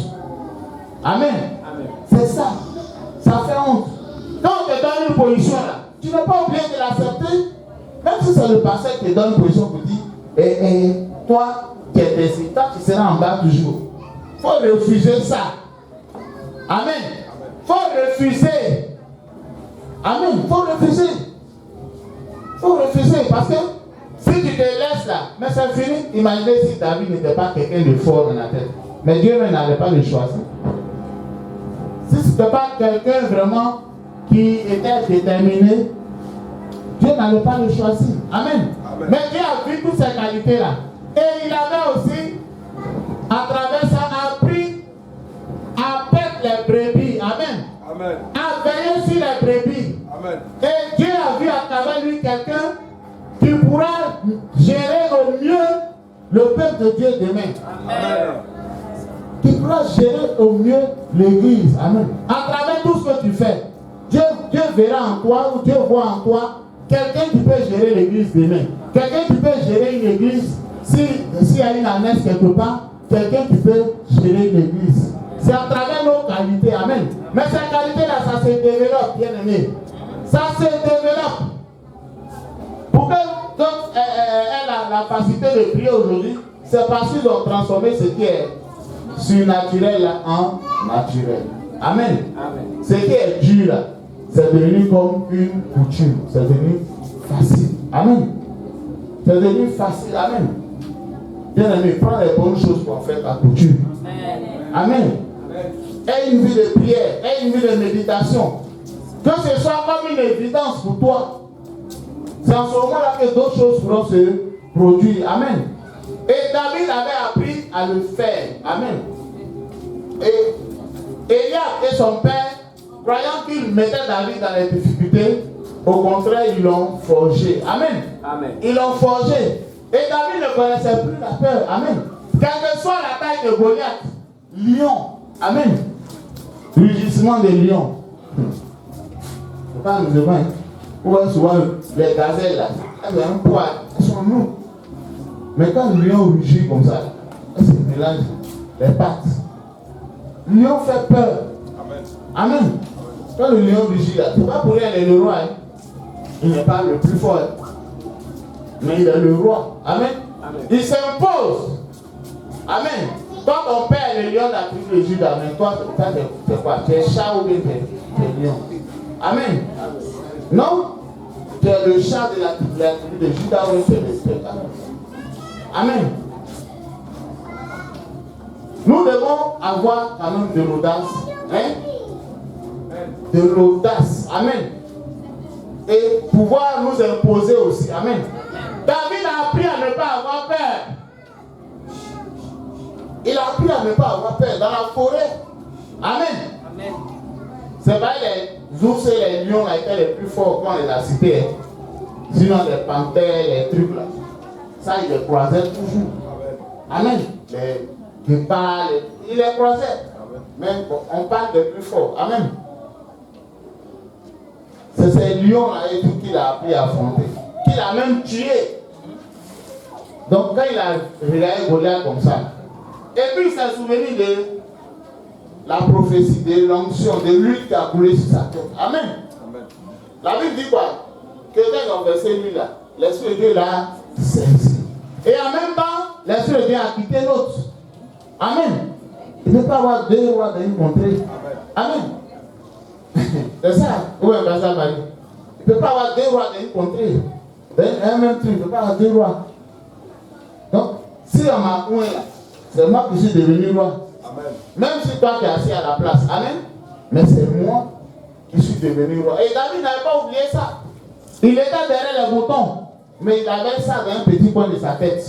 Amen. Amen. C'est ça. Ça fait honte. Quand on te donne une position là, tu n'es pas obligé de l'accepter. Même si c'est le pasteur qui te donne une position pour dire toi qui es décidé, toi tu seras en bas toujours. Il faut refuser ça. Amen. Il faut refuser. Amen. Il faut refuser. Il faut refuser parce que si tu te laisses là, mais c'est fini. Imaginez si David n'était pas quelqu'un de fort dans la tête. Mais Dieu même n'allait pas le choisir. Si ce n'était pas quelqu'un vraiment qui était déterminé, Dieu n'allait pas le choisir. Amen. Amen. Mais Dieu a vu toutes ces qualités là. Et il avait aussi, à travers ça, appris à perdre les brebis. Amen. Amen. À veiller sur les brebis. Amen. Et Dieu a vu à travers lui quelqu'un qui pourra gérer au mieux le peuple de Dieu demain. Amen. Qui pourra gérer au mieux l'église. Amen. À travers tout ce que tu fais, Dieu verra en toi ou Dieu voit en toi quelqu'un qui peut gérer l'église demain. Quelqu'un qui peut gérer une église. S'il y a une ânesse quelque part, quelqu'un qui peut gérer l'église. C'est à travers nos qualités. Amen. Mais ces qualités-là, ça se développe, bien aimé. Ça se développe. Pour que d'autres aient la facilité de prier aujourd'hui, c'est parce qu'ils ont transformé ce qui est surnaturel là, en naturel. Amen. Amen. Ce qui est dur là, c'est devenu comme une coutume. C'est devenu facile. Amen. C'est devenu facile. Amen. Bien aimé, prends les bonnes choses pour en faire ta coutume. Amen. Aie une vie de prière, aie une vie de méditation. Que ce soit comme une évidence pour toi. C'est en ce moment-là que d'autres choses pourront se produire. Amen. Et David avait appris à le faire. Amen. Et Eliab et son père, croyant qu'ils mettaient David dans les difficultés, au contraire, ils l'ont forgé. Amen. Amen. Ils l'ont forgé. Et David ne connaissait plus la peur. Amen. Quelle que soit la taille de Goliath, lion. Amen. Rugissement des lions. C'est pas musulman. Hein. On voit souvent les gazelles là. Elles ont un poids. Elles sont lourdes. Mais quand le lion rugit comme ça, elle se mélange les pattes. Le lion fait peur. Amen. Quand le lion rugit là, c'est pas pour rien, il est le roi. Hein. Il n'est pas le plus fort. Mais il est le roi. Amen. Amen. Il s'impose. Amen. Toi, ton père est le lion de la tribu de Juda. Mais toi, c'est quoi? Tu es chat ou bien tu es lion? Amen. Non? Tu es le chat de la tribu de Juda ou tu es le lion? Amen. Nous devons avoir quand même de l'audace. Hein? De l'audace. Amen. Et pouvoir nous imposer aussi. Amen. David a appris à ne pas avoir peur. Il a appris à ne pas avoir peur dans la forêt. Amen. Amen. C'est vrai, les ours et les lions étaient les plus forts quand on les a cités. Sinon, les panthères, les trucs là. Ça, il les croisait toujours. Amen. Les guépards, il les croisait. Mais bon, on parle des plus forts. Amen. C'est ces lions-là et tout qu'il a appris à affronter. Qu'il a même tué. Donc quand il a regardé Goliath comme ça, et puis il s'est souvenu de la prophétie, de l'onction, de l'huile qui a coulé sur sa tête. Amen. Amen. La Bible dit quoi? Que dans le verset lui là, l'Esprit de Dieu l'a saisi. Et en même temps, l'Esprit de Dieu a quitté l'autre. Amen. Il ne peut pas avoir deux rois dans une contrée. Amen. C'est ça. Où est Gaza Marie? Il ne peut pas avoir deux rois dans une contrée. Dans un même truc, il ne peut pas avoir deux rois. Donc, si on m'a coin là, c'est moi qui suis devenu roi. Amen. Même si toi tu es assis à la place. Amen. Mais c'est moi qui suis devenu roi. Et David n'avait pas oublié ça. Il était derrière les boutons. Mais il avait ça dans un petit coin de sa tête.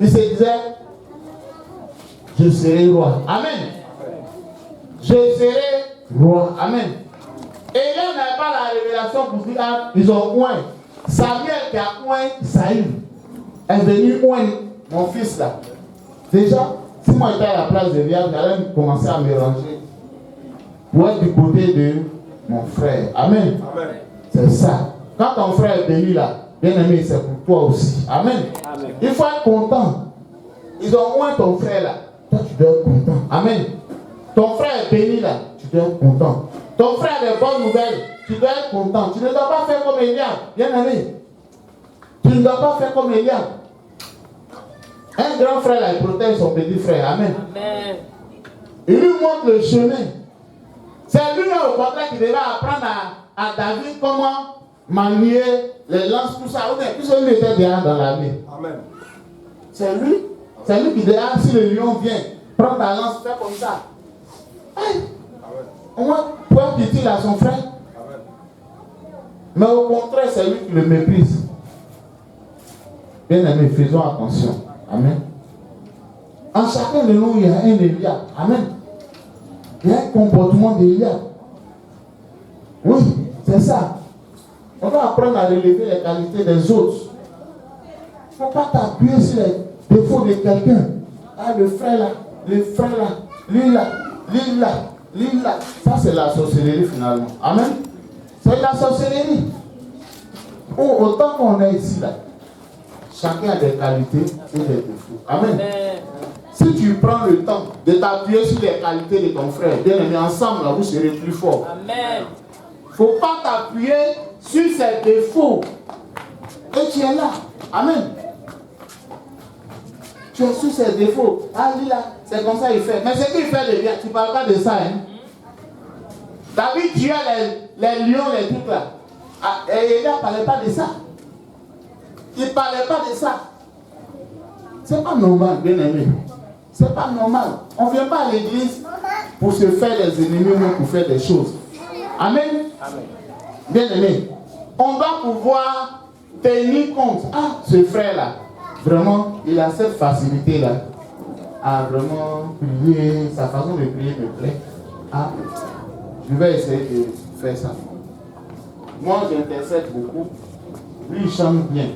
Il se disait, je serai roi. Amen. Je serai roi. Amen. Et là, on n'avait pas la révélation pour dire, ah, ils ont oint. Samuel qui a oint Saül est venu oint mon fils là. Déjà, si moi j'étais à la place de Vial, j'allais commencer à me ranger pour être du côté de mon frère. Amen. Amen. C'est ça. Quand ton frère est béni là, bien aimé, c'est pour toi aussi. Amen. Amen. Il faut être content. Ils ont oint ton frère là. Toi, tu dois être content. Amen. Ton frère est béni là. Tu dois être content. Ton frère a des bonnes nouvelles. Tu dois être content. Tu ne dois pas faire comme Eliab. Bien aimé. Tu ne dois pas faire comme Eliab. Un grand frère là, il protège son petit frère. Amen. Amen. Il lui montre le chemin. C'est lui au contraire qui devait apprendre à David comment manier les lances, tout ça. Puisque lui était déjà dans l'armée. Amen. C'est lui. C'est lui qui dit, ah, si le lion vient, prends ta lance, fais comme ça. Hey. Au moins, pour être utile à son frère. Amen. Mais au contraire, c'est lui qui le méprise. Bien aimé, faisons attention. Amen. En chacun de nous, il y a un Eliab. Amen. Il y a un comportement d'Eliab. Oui, c'est ça. On doit apprendre à relever les qualités des autres. Il ne faut pas t'appuyer sur les défauts de quelqu'un. Ah, le frère là, lui là, lui là, lui là. Ça, c'est la sorcellerie finalement. Amen. C'est la sorcellerie. Oh, autant qu'on est ici là, chacun a des qualités et des défauts. Amen. Si tu prends le temps de t'appuyer sur les qualités de ton frère, bien aimé, ensemble là, vous serez plus fort. Amen. Il ne faut pas t'appuyer sur ses défauts. Et tu es là. Amen. Tu es sur ses défauts. Ah, lui là, c'est comme ça il fait. Mais ce qu'il fait de bien, tu ne parles pas de ça. Hein? David tuait les lions, les trucs là. Ah, et il ne parlait pas de ça. Il ne parlait pas de ça. C'est pas normal, bien aimé. C'est pas normal. On ne vient pas à l'église pour se faire des ennemis ou pour faire des choses. Amen. Amen. Bien aimé. On doit pouvoir tenir compte. Ah, ce frère-là, vraiment, il a cette facilité-là à vraiment prier. Sa façon de prier me plaît. Ah, je vais essayer de faire ça. Moi, j'intercède beaucoup. Lui, il chante bien.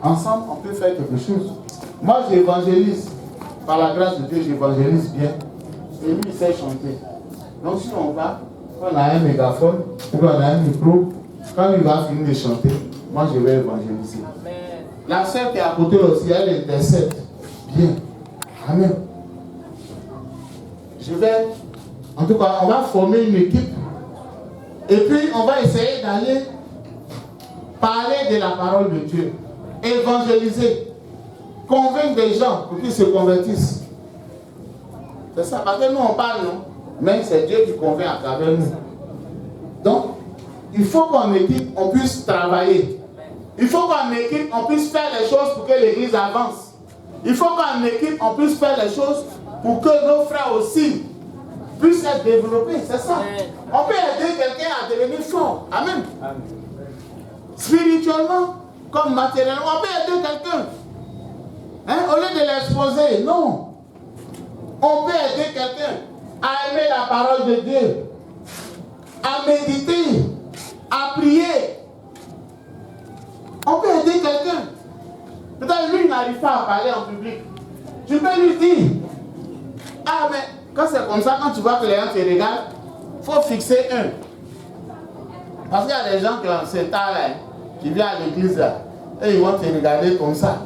Ensemble, on peut faire quelque chose. Moi, j'évangélise. Par la grâce de Dieu, j'évangélise bien. Et lui, il sait chanter. Donc, si on va, on a un mégaphone, ou on a un micro, quand il va finir de chanter, moi, je vais évangéliser. Amen. La sœur qui est à côté aussi, elle intercède. Bien. Amen. En tout cas, on va former une équipe. Et puis, on va essayer d'aller parler de la parole de Dieu. Évangéliser. Convaincre des gens pour qu'ils se convertissent. C'est ça, parce que nous, on parle, non? Mais c'est Dieu qui convainc à travers nous. Donc, il faut qu'en équipe, on puisse travailler. Il faut qu'en équipe, on puisse faire les choses pour que l'Église avance. Il faut qu'en équipe, on puisse faire les choses pour que nos frères aussi puissent être développés. C'est ça. On peut aider quelqu'un à devenir fort. Amen. Spirituellement, comme matériellement, on peut aider quelqu'un. Au lieu de l'exposer, non. On peut aider quelqu'un à aimer la parole de Dieu, à méditer, à prier. On peut aider quelqu'un. Peut-être lui n'arrive pas à parler en public. Tu peux lui dire, ah mais quand c'est comme ça, quand tu vois que les gens te regardent, il faut fixer un. Parce qu'il y a des gens qui ont ce temps-là, qui viennent à l'église là, et ils vont te regarder comme ça.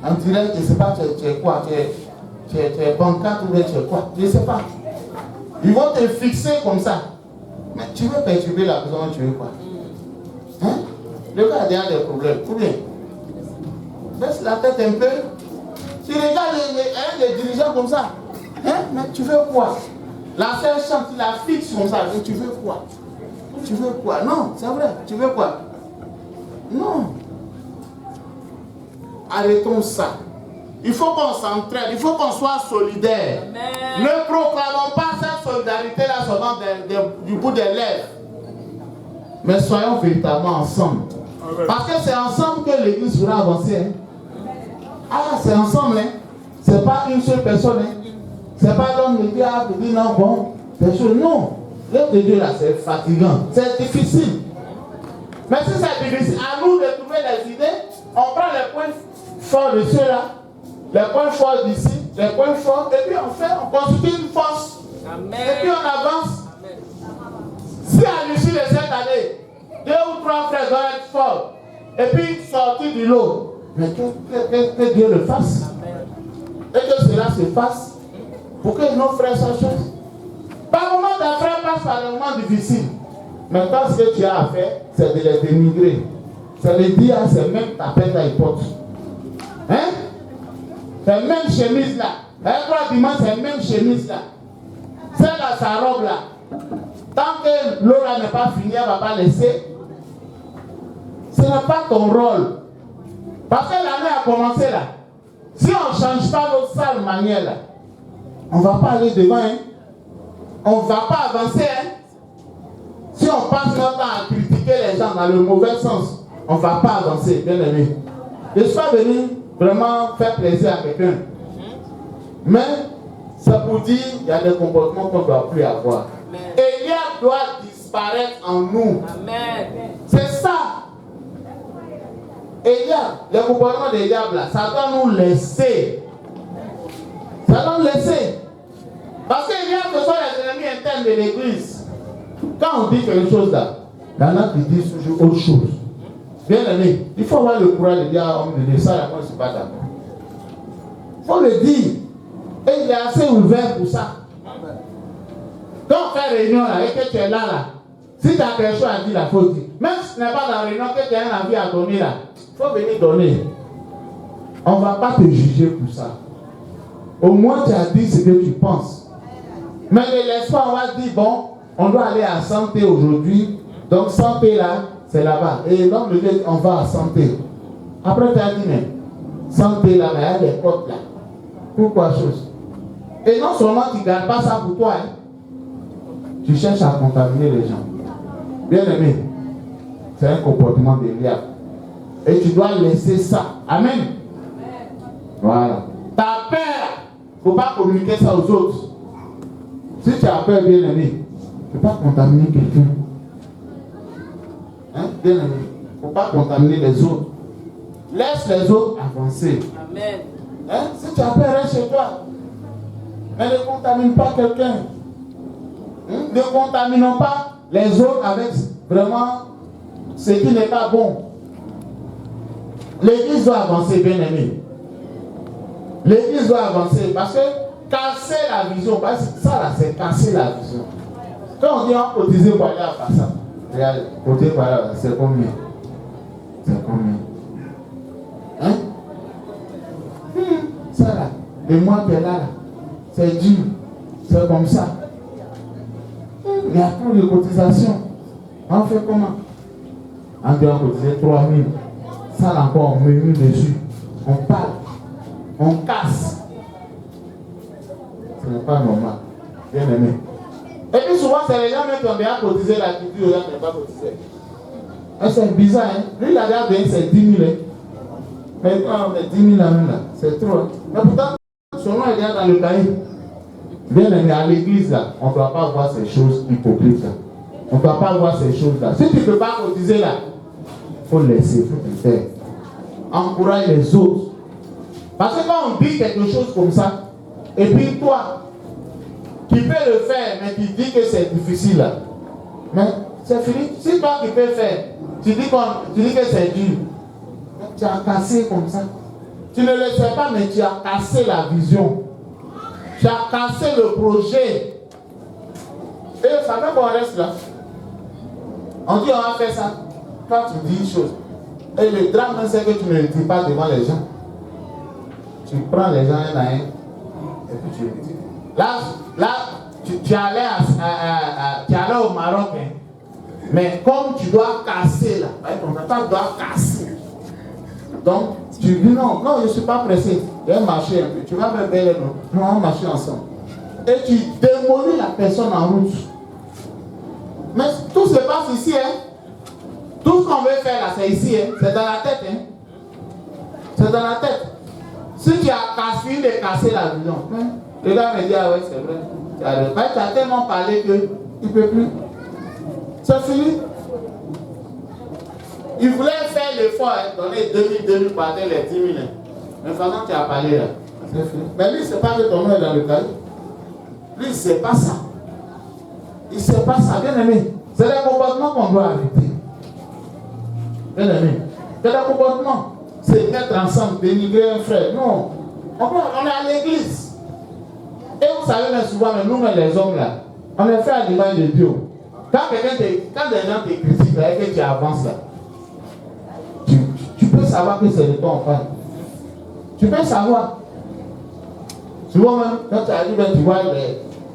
On dirait que je ne sais pas, tu es quoi, tu es banquette ou bien tu es quoi, je ne sais pas. Ils vont te fixer comme ça. Mais tu veux perturber la personne, tu veux quoi? Hein? Le gars a déjà des problèmes, ou bien? Baisse la tête un peu. Tu regardes les dirigeants comme ça. Hein? Mais tu veux quoi? La sœur chante, tu la fixes comme ça. Mais tu veux quoi? Tu veux quoi? Non, c'est vrai. Tu veux quoi? Non. Arrêtons ça. Il faut qu'on s'entraide. Il faut qu'on soit solidaire. Amen. Ne proclamons pas cette solidarité-là seulement du bout des lèvres. Mais soyons véritablement ensemble. Amen. Parce que c'est ensemble que l'Église pourra avancer. Hein? Ah, c'est ensemble. Hein? C'est pas une seule personne. Hein? C'est pas l'homme de Dieu qui dit non, bon, personne. Non. L'homme de Dieu là, c'est fatigant. C'est difficile. Mais si c'est difficile, à nous de trouver les idées, on prend les points forts de ceux-là, les points forts d'ici, les points forts, et puis on constitue une force. Amen. Et puis on avance. Amen. Si à l'issue de cette année, 2 ou 3 frères doivent être forts, et puis sortir du lot, mais que Dieu le fasse. Amen. Et que cela se fasse pour que nos frères soient choses. Par moment, ta frère passe par des moments difficiles. Maintenant, ce que tu as à faire, c'est de les dénigrer. C'est de dire, c'est même ta peine à l'époque. Hein? C'est même chemise là. Un dimanche, c'est même chemise là. Celle-là, sa robe là. Tant que l'eau là n'est pas finie, elle ne va pas laisser. Ce n'est pas ton rôle. Parce que l'année a commencé là. Si on ne change pas notre sale manière là, on ne va pas aller devant. Hein? On ne va pas avancer. Hein? Si on passe notre temps à critiquer les gens dans le mauvais sens, on ne va pas avancer, bien aimé. Je ne suis pas venu vraiment faire plaisir à quelqu'un. Mais c'est pour dire qu'il y a des comportements qu'on ne doit plus avoir. Eliab doit disparaître en nous. Amen. C'est ça. Eliab, le comportement d'Eliab là, ça doit nous laisser. Ça doit nous laisser. Parce qu'Eliab, ce sont les ennemis internes de l'église. Quand on dit quelque chose là, il y en a qui disent toujours autre chose. Bien aimé, il faut avoir le courage de dire à l'homme de dire ça, moi je ne suis pas d'accord. Il faut le dire. Et il est assez ouvert pour ça. Quand on fait réunion là, et que tu es là, si tu as quelque chose à dire, il faut dire. Même si ce n'est pas dans la réunion que tu as un avis à donner là, il faut venir donner. On ne va pas te juger pour ça. Au moins tu as dit ce que tu penses. Mais ne laisse pas, on va dire, bon, on doit aller à santé aujourd'hui. Donc santé là, c'est là-bas. Et l'homme de Dieu, on va à santé. Après tu as dit, mais santé là, mais il y a des potes là. Pourquoi chose? Et non seulement tu ne gardes pas ça pour toi, hein, tu cherches à contaminer les gens. Bien aimé, c'est un comportement d'Eliab. Et tu dois laisser ça. Amen. Amen. Voilà. Ta peur, il ne faut pas communiquer ça aux autres. Si tu as peur, bien aimé, tu ne peux pas contaminer quelqu'un. Hein? Bien aimé, il ne faut pas contaminer les autres. Laisse les autres avancer. Amen. Hein? Si tu as peur, reste chez toi. Mais ne contamine pas quelqu'un. Ne contaminons pas les autres avec vraiment ce qui n'est pas bon. L'église doit avancer, bien aimé. L'église doit avancer parce que casser la vision, parce que ça là, c'est casser la vision. Quand on dit on cotiser pour aller à Passa, cotiser pour aller à Passa, c'est combien? C'est combien? Hein? Ça là, le mois qui est là, c'est dur. C'est comme ça. Il y a trop de cotisations. On fait comment? On doit cotiser 3 000. Ça là encore, on met dessus. On parle. On casse. Ce n'est pas normal. Bien aimé. Et puis souvent, c'est les gens même qui ont déjà cotisé là qui disent aux gens qui n'ont pas cotisé. C'est bizarre, hein? Lui, il a déjà donné ses 10 000. Hein? Mais non, mais 10 000 là, c'est trop. Hein? Mais pourtant, son nom est déjà dans le cahier. Bien aimé, à l'église là, on ne doit pas voir ces choses hypocrites là. On ne doit pas voir ces choses là. Si tu ne peux pas cotiser là, il faut laisser, il faut te faire. Encourage les autres. Parce que quand on dit quelque chose comme ça, et puis toi, qui peux le faire, mais qui dis que c'est difficile là, mais c'est fini. Si toi qui peux faire, tu dis que c'est dur, tu as cassé comme ça. Tu ne le sais pas, mais tu as cassé la vision. Tu as cassé le projet. Et ça fait qu'on reste là. On dit on va faire ça. Toi tu dis une chose. Et le drame, c'est que tu ne le dis pas devant les gens. Tu prends les gens un à un. Et puis tu le dis. Là tu allais au Maroc. Hein. Mais comme tu dois casser là, ton papa doit casser. Donc, tu dis non, je ne suis pas pressé. Je vais marcher un peu. Tu vas me belle, non, on va marcher ensemble. Et tu démolis la personne en route. Mais tout se passe ici, hein. Tout ce qu'on veut faire là, c'est ici, hein. C'est dans la tête, hein. C'est dans la tête. Si tu as fini de casser la vision, hein, le gars me dit, ah ouais, c'est vrai. Tu as tellement parlé qu'il ne peut plus. C'est fini. Il voulait faire l'effort, hein, donner 2000 par terre, les 10 000. Hein. Mais maintenant, tu as parlé là. C'est fini. Mais lui, il ne sait pas que ton nom est dans le cahier. Lui, il ne sait pas ça. Il ne sait pas ça, bien aimé. C'est des comportements qu'on doit arrêter. Bien aimé. C'est des comportements. C'est mettre ensemble, dénigrer un frère. Non. On est à l'église. Et vous savez, mais souvent, nous, les hommes là, on est fait à l'image de Dieu. Quand des gens te critiquent et que tu avances là, tu peux savoir que c'est de toi en fait. Tu peux savoir. Tu vois même, quand tu arrives, tu vois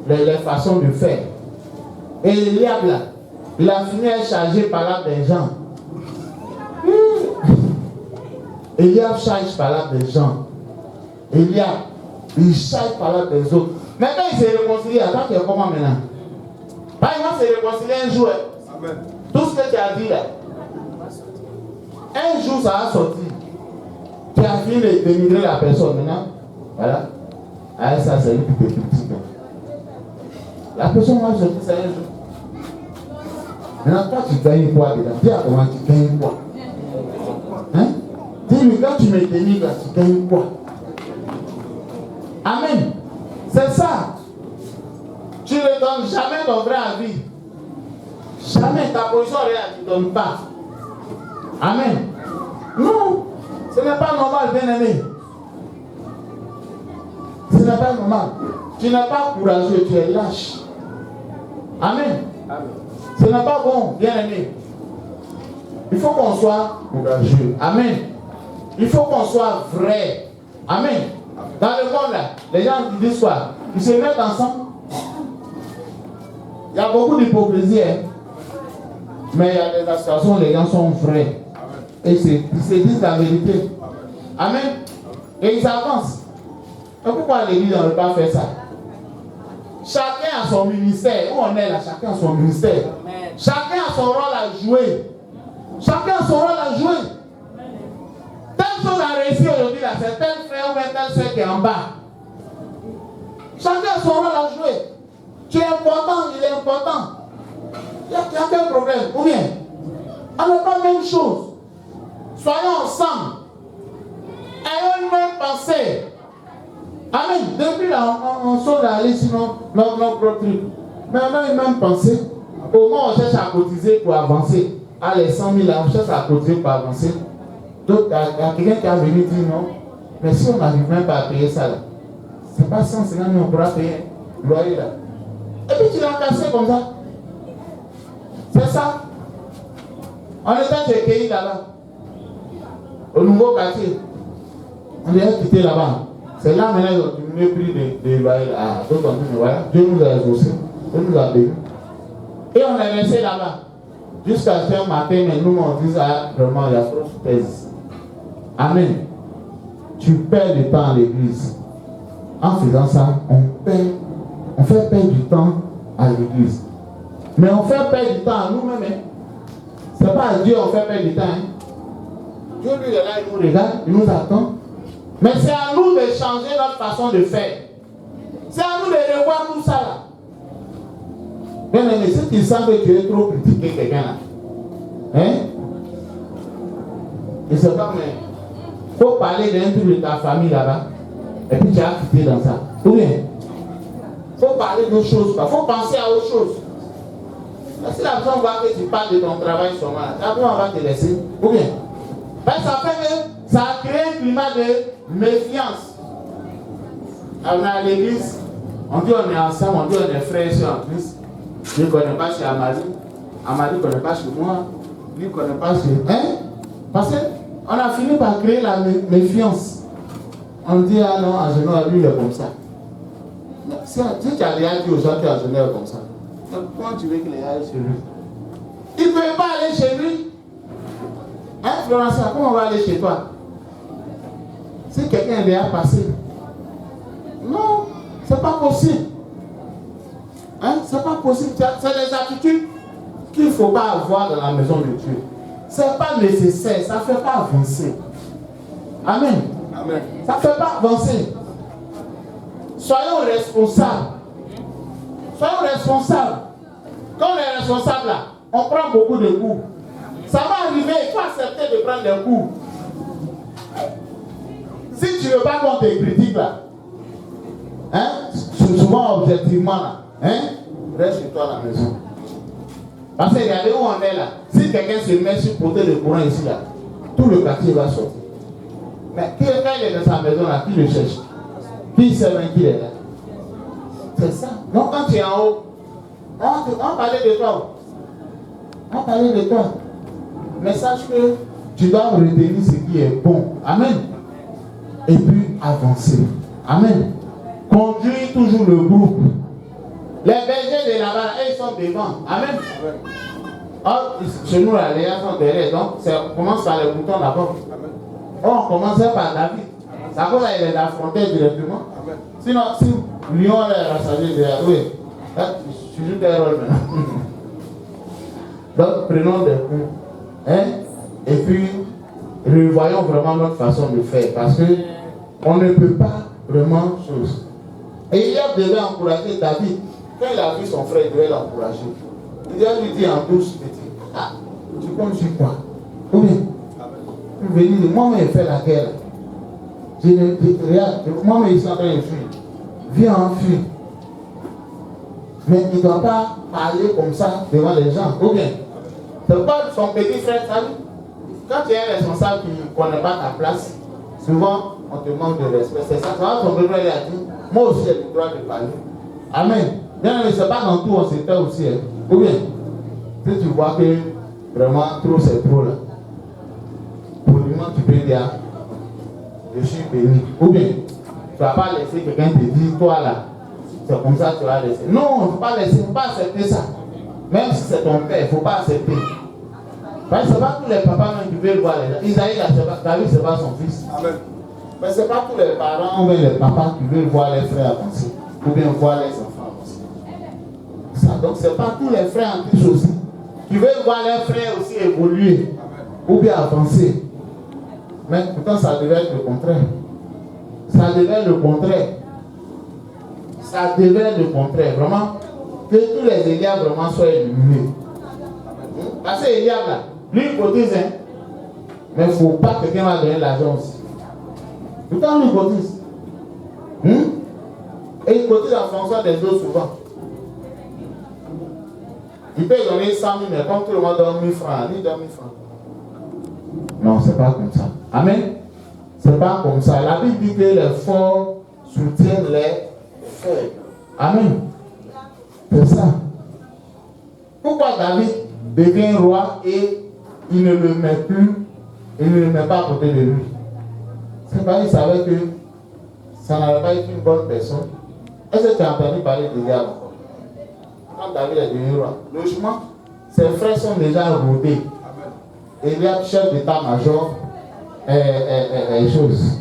les façons de faire. Et Eliab là, il a fini à charger par là des gens. Eliab charge par là des gens. Eliab, il charge par là des autres. Mais quand il s'est réconcilié, attends qu'il y a comment maintenant? Par exemple, il s'est réconcilié un jour. Amen. Tout ce que tu as dit là, un jour ça a sorti. Tu as fini de dénigrer la personne maintenant. Voilà. Ah, ça c'est une petite critique. La personne va sortir ça un jour. Maintenant, toi tu gagnes quoi dedans? Dis à comment tu gagnes quoi? Hein? Dis-lui, quand tu me dénigres, tu gagnes quoi? Amen. C'est ça. Tu ne donnes jamais ton vrai avis. Jamais ta position réelle, tu ne donnes pas. Amen. Non, ce n'est pas normal, bien aimé. Ce n'est pas normal. Tu n'es pas courageux, tu es lâche. Amen. Amen. Ce n'est pas bon, bien aimé. Il faut qu'on soit courageux. Amen. Il faut qu'on soit vrai. Amen. Dans le monde là, les gens disent quoi? Ils se mettent ensemble. Il y a beaucoup d'hypocrisie, hein? Mais il y a des associations où les gens sont vrais. Et ils se disent la vérité. Amen. Et ils avancent. Et pourquoi l'église ne veut pas faire ça? Chacun a son ministère. Où on est là, chacun a son ministère. Amen. Chacun a son rôle à jouer. Chacun a son rôle à jouer. Telle chose a réussi aujourd'hui là, c'est tel frère ou tel soeur qui est en bas. Chacun a son rôle à jouer. Tu es important, il est important. Il n'y a aucun problème. Ou bien, on n'a pas la même chose. Soyons ensemble. Ayons une même pensée. Amen. Depuis là, on sort d'aller sinon notre truc. Mais on a une même pensée. Au moins, on cherche à cotiser pour avancer. À les 100 000 là, on cherche à cotiser pour avancer. Donc, il y a quelqu'un qui a venu dire non, mais si on n'arrive même pas à payer ça, là, c'est pas 150 000 on pourra payer le loyer là. Et puis tu l'as cassé comme ça. C'est ça. On était chez Kéhi là-bas, au nouveau quartier. On est quitté là-bas. C'est là maintenant qu'ils ont diminué le prix de loyer là. Donc on dit, mais voilà, Dieu nous a exaucé, Dieu nous a bénis. Et on est resté là-bas. Jusqu'à ce matin, mais nous on dit ça, vraiment, il y a trop de thèse. Amen. Tu perds du temps à l'église. En faisant ça, on fait perdre du temps à l'église. Mais on fait perdre du temps à nous-mêmes. Hein. Ce n'est pas à Dieu qu'on fait perdre du temps. Hein. Dieu lui est là, il nous regarde, il nous attend. Mais c'est à nous de changer notre façon de faire. C'est à nous de revoir tout ça là. Bien aimé, si tu sens que tu es trop critiqué quelqu'un là, hein? Et c'est comme, il faut parler d'un truc de ta famille là-bas, et puis tu as quitté dans ça. Ou bien, il faut parler d'autres choses, il faut penser à autre chose. Si la personne voit que tu parles de ton travail seulement, la personne va te laisser. Ou bien, ben, ça fait que ça a créé un climat de méfiance. On est à l'église, on dit on est ensemble, on dit on est frères et sœurs en Christ. Je ne connais pas chez Amadi ne connaît pas chez moi, lui ne connaît pas chez... Hein? Parce qu'on a fini par créer la méfiance. On dit, ah non, Agénor, lui, il est comme ça. Si tu as déjà dit aux gens que Agénor est comme ça, comment tu veux qu'il aille chez lui? Il ne peut pas aller chez lui. Hein, Florencia, comment on va aller chez toi? Si quelqu'un est déjà passé. Non, c'est pas possible. Hein? C'est pas possible. C'est des attitudes qu'il ne faut pas avoir dans la maison de Dieu. C'est pas nécessaire, ça ne fait pas avancer. Amen. Amen. Ça ne fait pas avancer. Soyons responsables. Soyons responsables. Quand on est responsable là, on prend beaucoup de coups. Ça va arriver, il faut accepter de prendre des coups. Si tu ne veux pas qu'on te critique là, hein, souvent objectivement là, hein, reste chez toi à la maison. Parce que regardez où on est là. Si quelqu'un se met sur côté de courant ici là, tout le quartier va sortir. Mais quand il est dans sa maison là, qui le cherche? Qui sait même qu'il est là? C'est ça. Donc quand tu es en haut, on parlait de toi. On parlait de toi. Mais sache que tu dois retenir ce qui est bon. Amen. Et puis avancer. Amen. Conduire toujours le groupe. Les bergers de là-bas, ils sont devant. Amen. Or, chez nous, là, les gens sont derrière. Donc, on commence par les boutons d'abord. On commençait par David. Ça cause il les affrontait directement. Sinon, si Lyon est rassasié derrière, oui, je joue des rôles maintenant. Donc, prenons des coups. Hein? Et puis, revoyons vraiment notre façon de faire. Parce que on ne peut pas vraiment chose. Et Eliab devait encourager David. Quand il a vu son frère, il devait l'encourager. Il devait lui dire en douce, petit, ah, tu comptes sur quoi? Ou bien, venir, moi-même, je fais la guerre. Regarde, moi-même, je suis en train de fuir. Viens en fuir. Mais il ne doit pas parler comme ça devant les gens. Ou bien, c'est pas son petit frère, ça dit. Quand tu es responsable qui ne connaît pas ta place, souvent, on te manque de respect. C'est ça. Quand ton frère a dit, moi aussi, j'ai le droit de parler. Amen. Bien, mais ce n'est pas dans tout, on se fait aussi. Hein. Ou bien, si tu vois que vraiment trop c'est trop là, poliment tu peux dire, je suis béni. Ou bien, tu ne vas pas laisser quelqu'un te dire, toi là, c'est comme ça que tu vas laisser. Non, il ne faut pas laisser, il ne faut pas accepter ça. Même si c'est ton père, il ne faut pas accepter. Parce que ce n'est pas tous les papas même qui veulent voir les gens. Isaïe, David, ce n'est pas son fils. Amen. Mais ce n'est pas tous les parents ou les papas qui veulent voir les frères avancer. Ou bien voir les enfants avancer. Ça, donc ce n'est pas tous les frères en Christ aussi qui veulent voir les frères aussi évoluer. Amen. Ou bien avancer. Mais pourtant ça devait être le contraire. Ça devait être le contraire. Ça devait être le contraire. Vraiment, que tous les Eliab vraiment soient éliminés. Parce que Eliab là, lui il cotise, hein. Mais il ne faut pas que quelqu'un va donner l'argent aussi. Pourtant lui il cotise. Et il cotise en fonction des autres souvent. Il peut donner 100 000, mais comme tout le monde donne 1000 francs, lui donne 1000 francs. Non, c'est pas comme ça. Amen. C'est pas comme ça. La Bible dit que les forts soutiennent les faibles. Amen. C'est ça. Pourquoi David devient roi et il ne le met plus, il ne le met pas à côté de lui? C'est parce qu'il savait que ça n'avait pas été une bonne personne. Est-ce que tu as entendu parler d'Eliab encore? Quand David est devenu roi, logiquement, ses frères sont déjà rodés. Eliab, chef d'état-major, chose.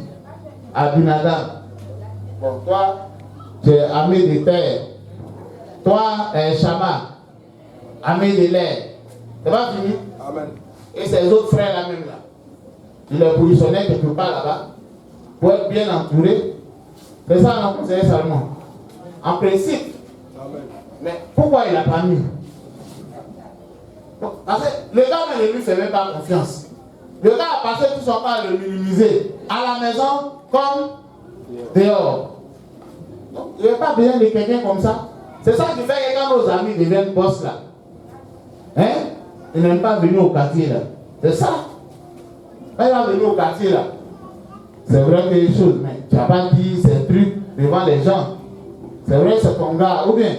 Abinadab. Bon, toi, tu es armé de terre. Toi, Shama, armé de l'air. C'est pas fini? Amen. Et ses autres frères là même là. Il les positionnait quelque part là-bas pour être bien entouré. C'est ça non, c'est Salomon. En principe. Amen. Mais pourquoi il n'a pas mis? Bon, parce que le gars ne lui fait même pas confiance. Le gars a passé tout son temps à le minimiser. À la maison comme dehors. Donc, il n'y a pas besoin de quelqu'un comme ça. C'est ça qui fait que quand nos amis deviennent boss là, hein, ils n'aiment pas venir au quartier là. C'est ça. Quand il va venir au quartier là, c'est vrai que les choses, mais tu n'as pas dit ces trucs devant les gens. C'est vrai que c'est ton gars, ou bien,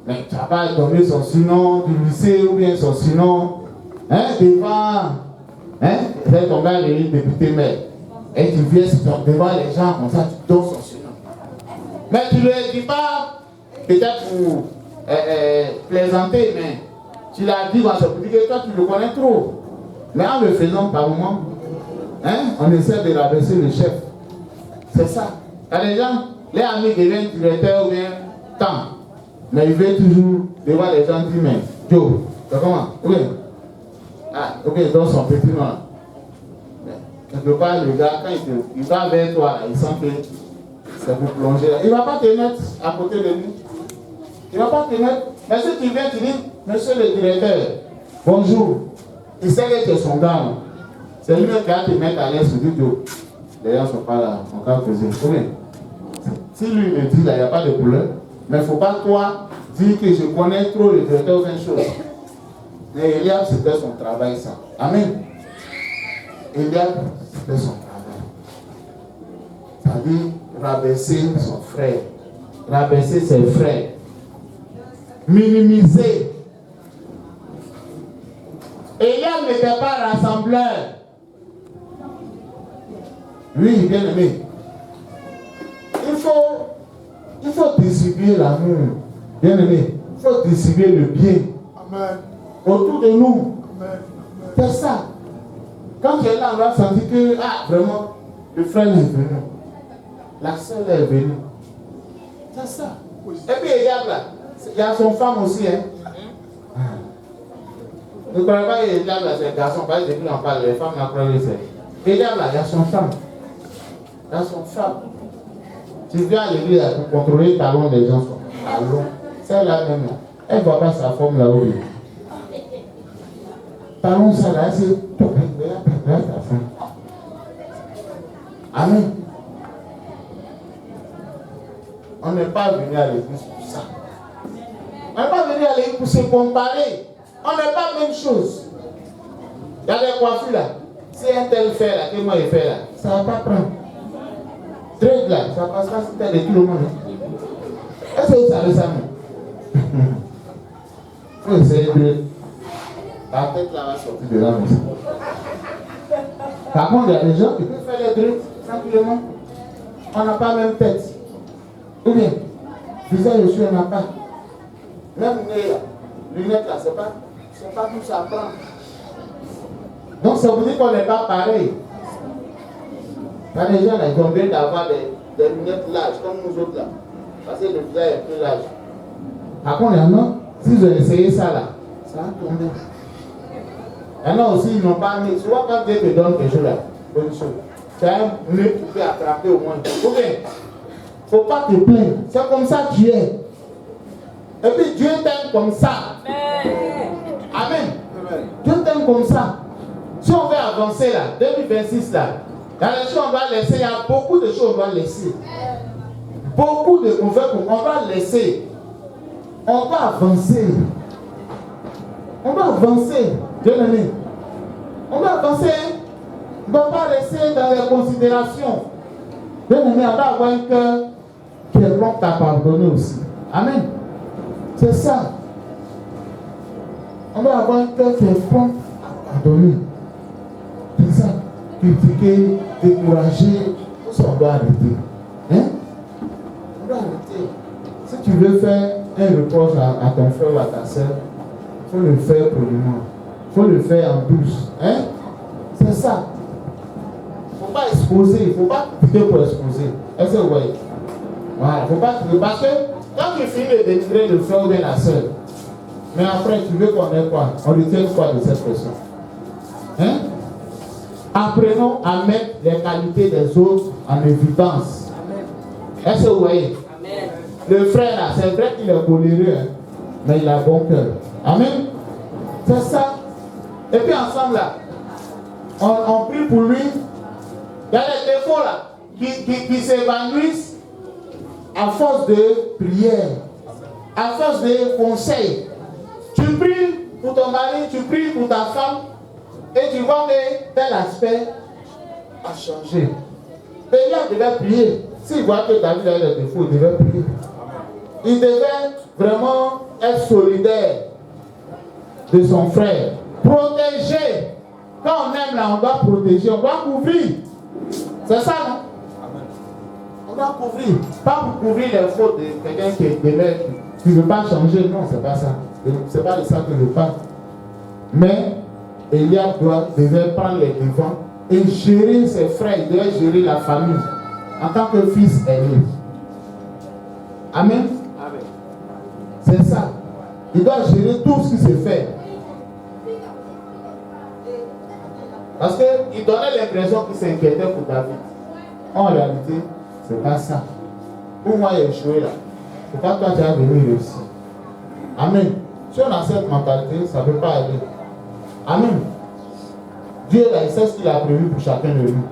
mais tu n'as pas donné son surnom du lycée, ou bien son surnom, hein, devant, hein, c'est ton gars, le député maire. Et tu viens devant les gens, comme ça, tu donnes son surnom. Mais tu ne le dis pas, peut-être pour plaisanter, mais tu l'as dit dans ce petit que toi, tu le connais trop. Mais en le faisant par moment, hein, on essaie de rabaisser le chef. C'est ça. Il y a des gens, les amis deviennent directeurs ou bien tant. Mais ils veulent toujours devant les gens dire, mais Joe, c'est comment? Oui. Ah, ok, il donne son petit nom. Quelque part, le gars, quand il va vers toi, il sent que c'est pour plonger là. Il ne va pas te mettre à côté de lui. Il ne va pas te mettre. Mais si tu viens, tu dis, monsieur le directeur, bonjour. Il sait que c'est son gars. C'est lui qui va te mettre à l'aise sur du dos. Les gens ne sont pas là. On va poser. Si lui le dit là, il n'y a pas de problème. Mais il ne faut pas toi dire que je connais trop le directeur d'une chose. Mais Eliab, c'était son travail, ça. Amen. Eliab, c'était son travail. C'est-à-dire rabaisser son frère, rabaisser ses frères, minimiser. Eliab n'était pas rassembleur. Oui, bien aimé. Il faut distribuer l'amour. Bien aimé. Il faut distribuer le bien. Amen. Autour de nous. Amen. C'est ça. Quand tu es là, on va sentir que, ah, vraiment, le frère est venu. La soeur est venue. C'est ça. Et puis, Eliab là, il y a son femme aussi, hein. Ne croyez pas que Eliab là, c'est un garçon, parce que depuis on parle, les femmes là, croient que c'est. Eliab là, il y a son femme. Il y a son femme. Tu viens à l'église pour contrôler le talon des gens. Talon. Celle-là même là. Elle ne voit pas sa forme là-haut. Talon, ça là, c'est. Amen. On n'est pas venu à l'église pour ça. On n'est pas venu à l'église pour se comparer. On n'est pas la même chose. Il y a des coiffures là. Si un tel fait là, que moi il fait là, ça ne va pas prendre. Dread là, ça passera si t'as de tout le monde. Est-ce que vous savez ça, non? Il faut essayer de. La tête là va sortir de là. Par contre, il y a des gens qui peuvent faire les dreads tranquillement. On n'a pas la même tête. Ou bien, visage dessus, on n'a pas. Même nez là, lunettes là, c'est pas tout ça prend. Donc ça veut dire qu'on n'est pas pareil. Il y a des gens là, ils ont besoin d'avoir des lunettes larges comme nous autres là. Parce que le visage est plus large. Par contre, il y en a, s'ils ont essayé ça là, ça va tomber. Il y en a aussi, ils n'ont pas mis. Tu vois quand Dieu te donne quelque chose là, bonne chose. Tu as un nez qui peut attraper au moins. Ou bien, il ne faut pas te plaindre. C'est comme ça que tu es. Et puis Dieu t'aime comme ça. Amen. Dieu t'aime comme ça. Si on veut avancer là, 2026 là, il y a des choses qu'on va laisser, il y a beaucoup de choses qu'on va laisser. Beaucoup de nouvelles qu'on va laisser. On va avancer. On va avancer. Bien aimé. On va avancer. On ne doit pas rester dans les considérations. Bien aimé, on doit avoir un cœur qui est prompt à pardonner aussi. Amen. C'est ça. On doit avoir un cœur qui est prompt à pardonner. C'est ça. Critiquer, décourager, tout ça, on doit arrêter. Hein? On doit arrêter. Si tu veux faire un reproche à ton frère ou à ta soeur, il faut le faire poliment. Il faut le faire en douce. Hein? C'est ça. Il ne faut pas exposer. Il ne faut pas critiquer pour exposer. Est-ce que vous voyez? Voilà. Il ne faut pas critiquer. Parce que quand tu finis de dénigrer le frère ou bien la soeur, mais après tu veux qu'on ait quoi? On retient quoi de cette personne? Hein? Apprenons à mettre les qualités des autres en évidence. Est-ce que vous voyez? Amen. Le frère là, c'est vrai qu'il est coléreux, hein, mais il a bon cœur. Amen. C'est ça. Et puis ensemble là, on prie pour lui. Il y a des défauts là qui s'évanouissent à force de prière, à force de conseils. Tu pries pour ton mari, tu pries pour ta femme, et tu vois que tel aspect a changé. Eliab devait prier. S'il voit que David a des défauts, il devait prier. Il devait vraiment être solidaire de son frère. Protéger. Quand on aime là, on doit protéger, on doit couvrir. C'est ça, non? On doit couvrir. Pas pour couvrir les fautes de quelqu'un qui ne veut pas changer. Non, c'est pas ça. C'est pas de ça que je parle. Mais Eliab devait prendre les devants et gérer ses frères, il devait gérer la famille en tant que fils aîné. Amen. Amen. C'est ça. Il doit gérer tout ce qui se fait. Parce qu'il donnait l'impression qu'il s'inquiétait pour David. En réalité, c'est pas ça. Pour moi, il a échoué là. C'est pas toi qui as venu réussir. Amen. Si on a cette mentalité, ça ne peut pas aller. Amen. Dieu là, il sait ce qu'il a prévu pour chacun de nous.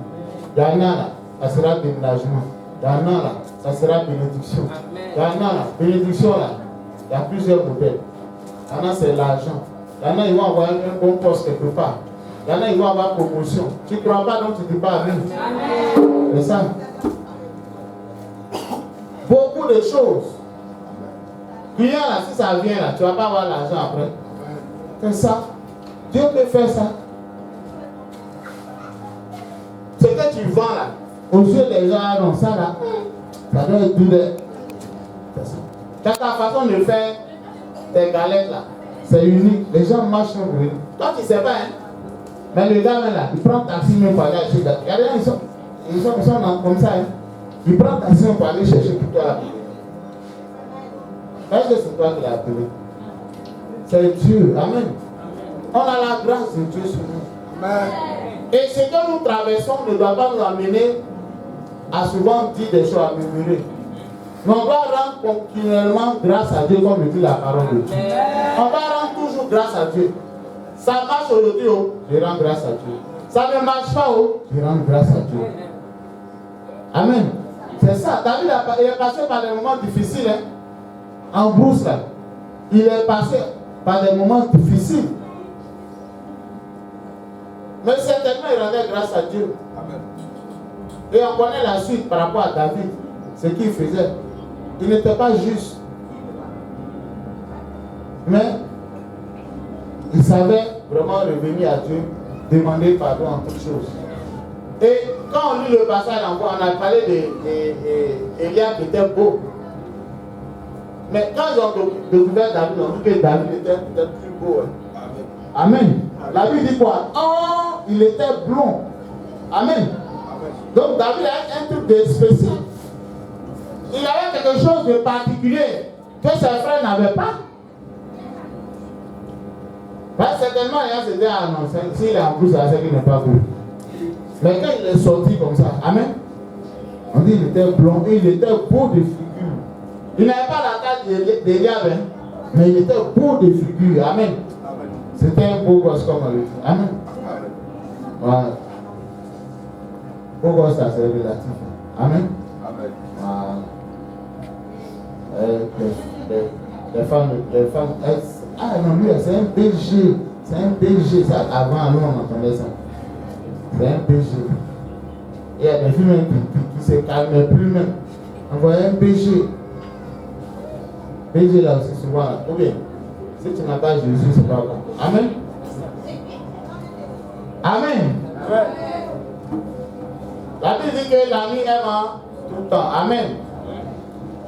Il y en a là, ça sera déménagement. Il y en a là, ça sera bénédiction. Il y en a là, bénédiction là, il y a plusieurs modèles. Il y en a, c'est l'argent. Il y en a, ils vont avoir un bon poste quelque part. Il y en a, ils vont avoir promotion. Tu ne crois pas, donc tu ne dis pas amen. C'est ça. Beaucoup de choses. Client là, si ça vient là, tu ne vas pas avoir l'argent après. C'est ça. Dieu peut faire ça. Ce que tu vends là, aux yeux des gens, non, ça là, ça doit être tout de. Ta façon de faire tes galettes là, c'est unique. Les gens marchent sur lui. Toi tu ne sais pas, hein. Mais le gars là, il prend taxi même pour aller acheter. Regardez, ils sont comme ça, hein. Il prend taxi même pour aller chercher pour toi. Est-ce que c'est toi qui l'as appelé? C'est Dieu. Amen. On a la grâce de Dieu sur nous. Amen. Et ce que nous traversons ne doit pas nous amener à souvent dire des choses à murmurer. Mais on doit rendre continuellement grâce à Dieu, comme le dit la parole de Dieu. On va rendre toujours grâce à Dieu. Ça marche aujourd'hui, oh, je rends grâce à Dieu. Ça ne marche pas, oh, je rends grâce à Dieu. Amen. C'est ça. David il est passé par des moments difficiles. Hein? En brousse, là. Il est passé par des moments difficiles. Mais certainement, il rendait grâce à Dieu. Amen. Et on connaît la suite par rapport à David. Ce qu'il faisait. Il n'était pas juste. Mais il savait vraiment revenir à Dieu, demander pardon en toutes choses. Et quand on lit le passage encore, on a parlé d'Eliab qui était beau. Mais quand ils ont découvert David, on dit que David était peut-être plus beau. Hein. Amen. La Bible dit quoi? Oh, il était blond. Amen. Donc David a un truc de spécial. Il avait quelque chose de particulier que ses frères n'avaient pas. Parce que certainement, il s'est dit, ah non, s'il est en plus, c'est qu'il n'est pas beau. Mais quand il est sorti comme ça, amen, on dit qu'il était blond et il était beau de figure. Il n'avait pas la taille d'Eliab, hein, mais il était beau de figure. Amen. C'était un beau gosse comme on le dit. Amen. Voilà. Beau gosse, ça c'est relatif. Amen. Voilà. Les femmes, ah non, lui, c'est un BG. C'est un BG. Ça, avant, nous, on entendait ça. c'est un péché. Il y a des filles même qui se calment plus même. On voit un péché. Péché là aussi souvent là. Ou bien, si tu n'as pas Jésus, c'est pas bon. Amen. Amen. La Bible dit que l'ami aime tout le temps. Amen.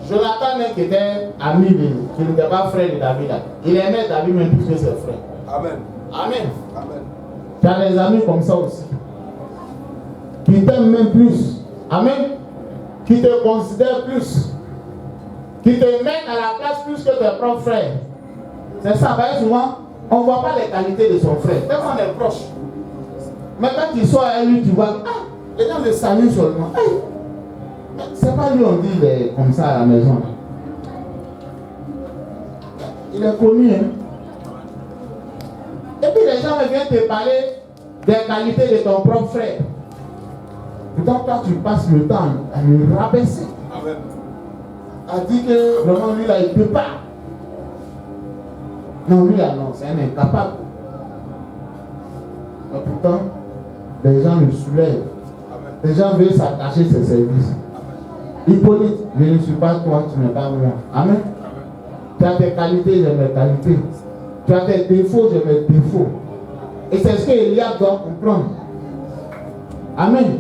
Jonathan qui était ami, qui n'était pas frère de David, il aimait David même plus que ses frères. Amen. Amen. Amen. Tu as des amis comme ça aussi, qui t'aiment même plus. Amen. Qui te considèrent plus, qui te mettent à la place plus que tes propres frères. C'est ça, parce que souvent, on ne voit pas les qualités de son frère. Tellement on est proche. Mais quand il sort à lui, tu vois, ah, les gens le saluent seulement. Hey. C'est pas lui, on dit, il est comme ça à la maison. Il est connu, hein. Et puis les gens viennent te parler des qualités de ton propre frère. Pourtant, toi, tu passes le temps à le rabaisser. Amen. À dire que vraiment, lui là, il ne peut pas. Non, lui là, non, c'est un incapable. Mais pourtant, les gens le soulèvent. Les gens veulent s'attacher à ses services. Hippolyte, je ne suis pas toi, tu n'es pas moi. Amen. Tu as tes qualités, j'ai mes qualités. Tu as tes défauts, j'ai mes défauts. Et c'est ce que Eliab doit comprendre. Amen.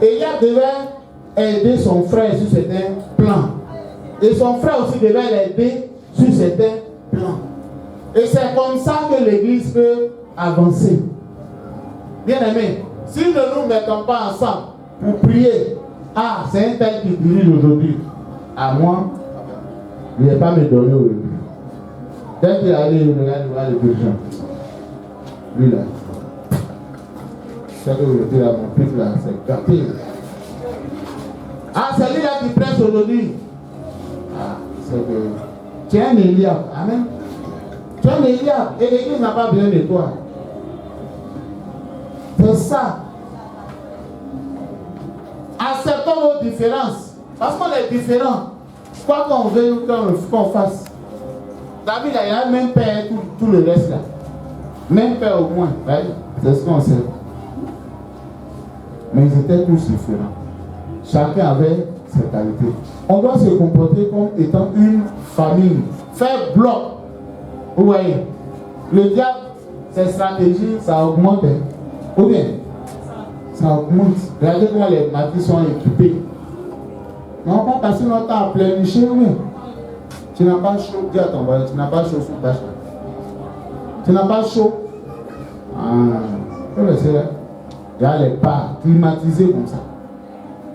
Eliab devait aider son frère sur certains plans. Et son frère aussi devait l'aider sur certains plans. Et c'est comme ça que l'église peut avancer. Bien aimé, si nous ne nous mettons pas ensemble pour prier, ah, c'est un tel qui dirige aujourd'hui. À moi, il n'est pas me donné au début. Dès qu'il arrive, il regarde le dirigeant. Lui là. C'est que je dis là, mon pic là, c'est gâté. Ah, c'est lui là qui presse aujourd'hui. Ah, c'est que tu es un Eliab. Amen. Tu es un Eliab. Et l'église n'a pas besoin de toi. C'est ça. Acceptons nos différences. Parce qu'on est différents. Quoi qu'on veuille ou qu'on fasse. David, il a même père tout le reste là. Même père au moins. C'est ce qu'on sait. Mais ils étaient tous différents. Chacun avait ses qualités. On doit se comporter comme étant une famille. Faire bloc. Vous voyez. Le diable, ses stratégies, ça augmente. Ou bien, ça augmente. Regardez comment les maquis sont équipés. On va pas passer notre temps à pleurnicher, oui. Tu n'as pas chaud, dis à ton voisin, tu n'as pas chaud sous ta chambre. Tu n'as pas chaud. Ah, vous le savez, il y a les pas climatisés comme ça.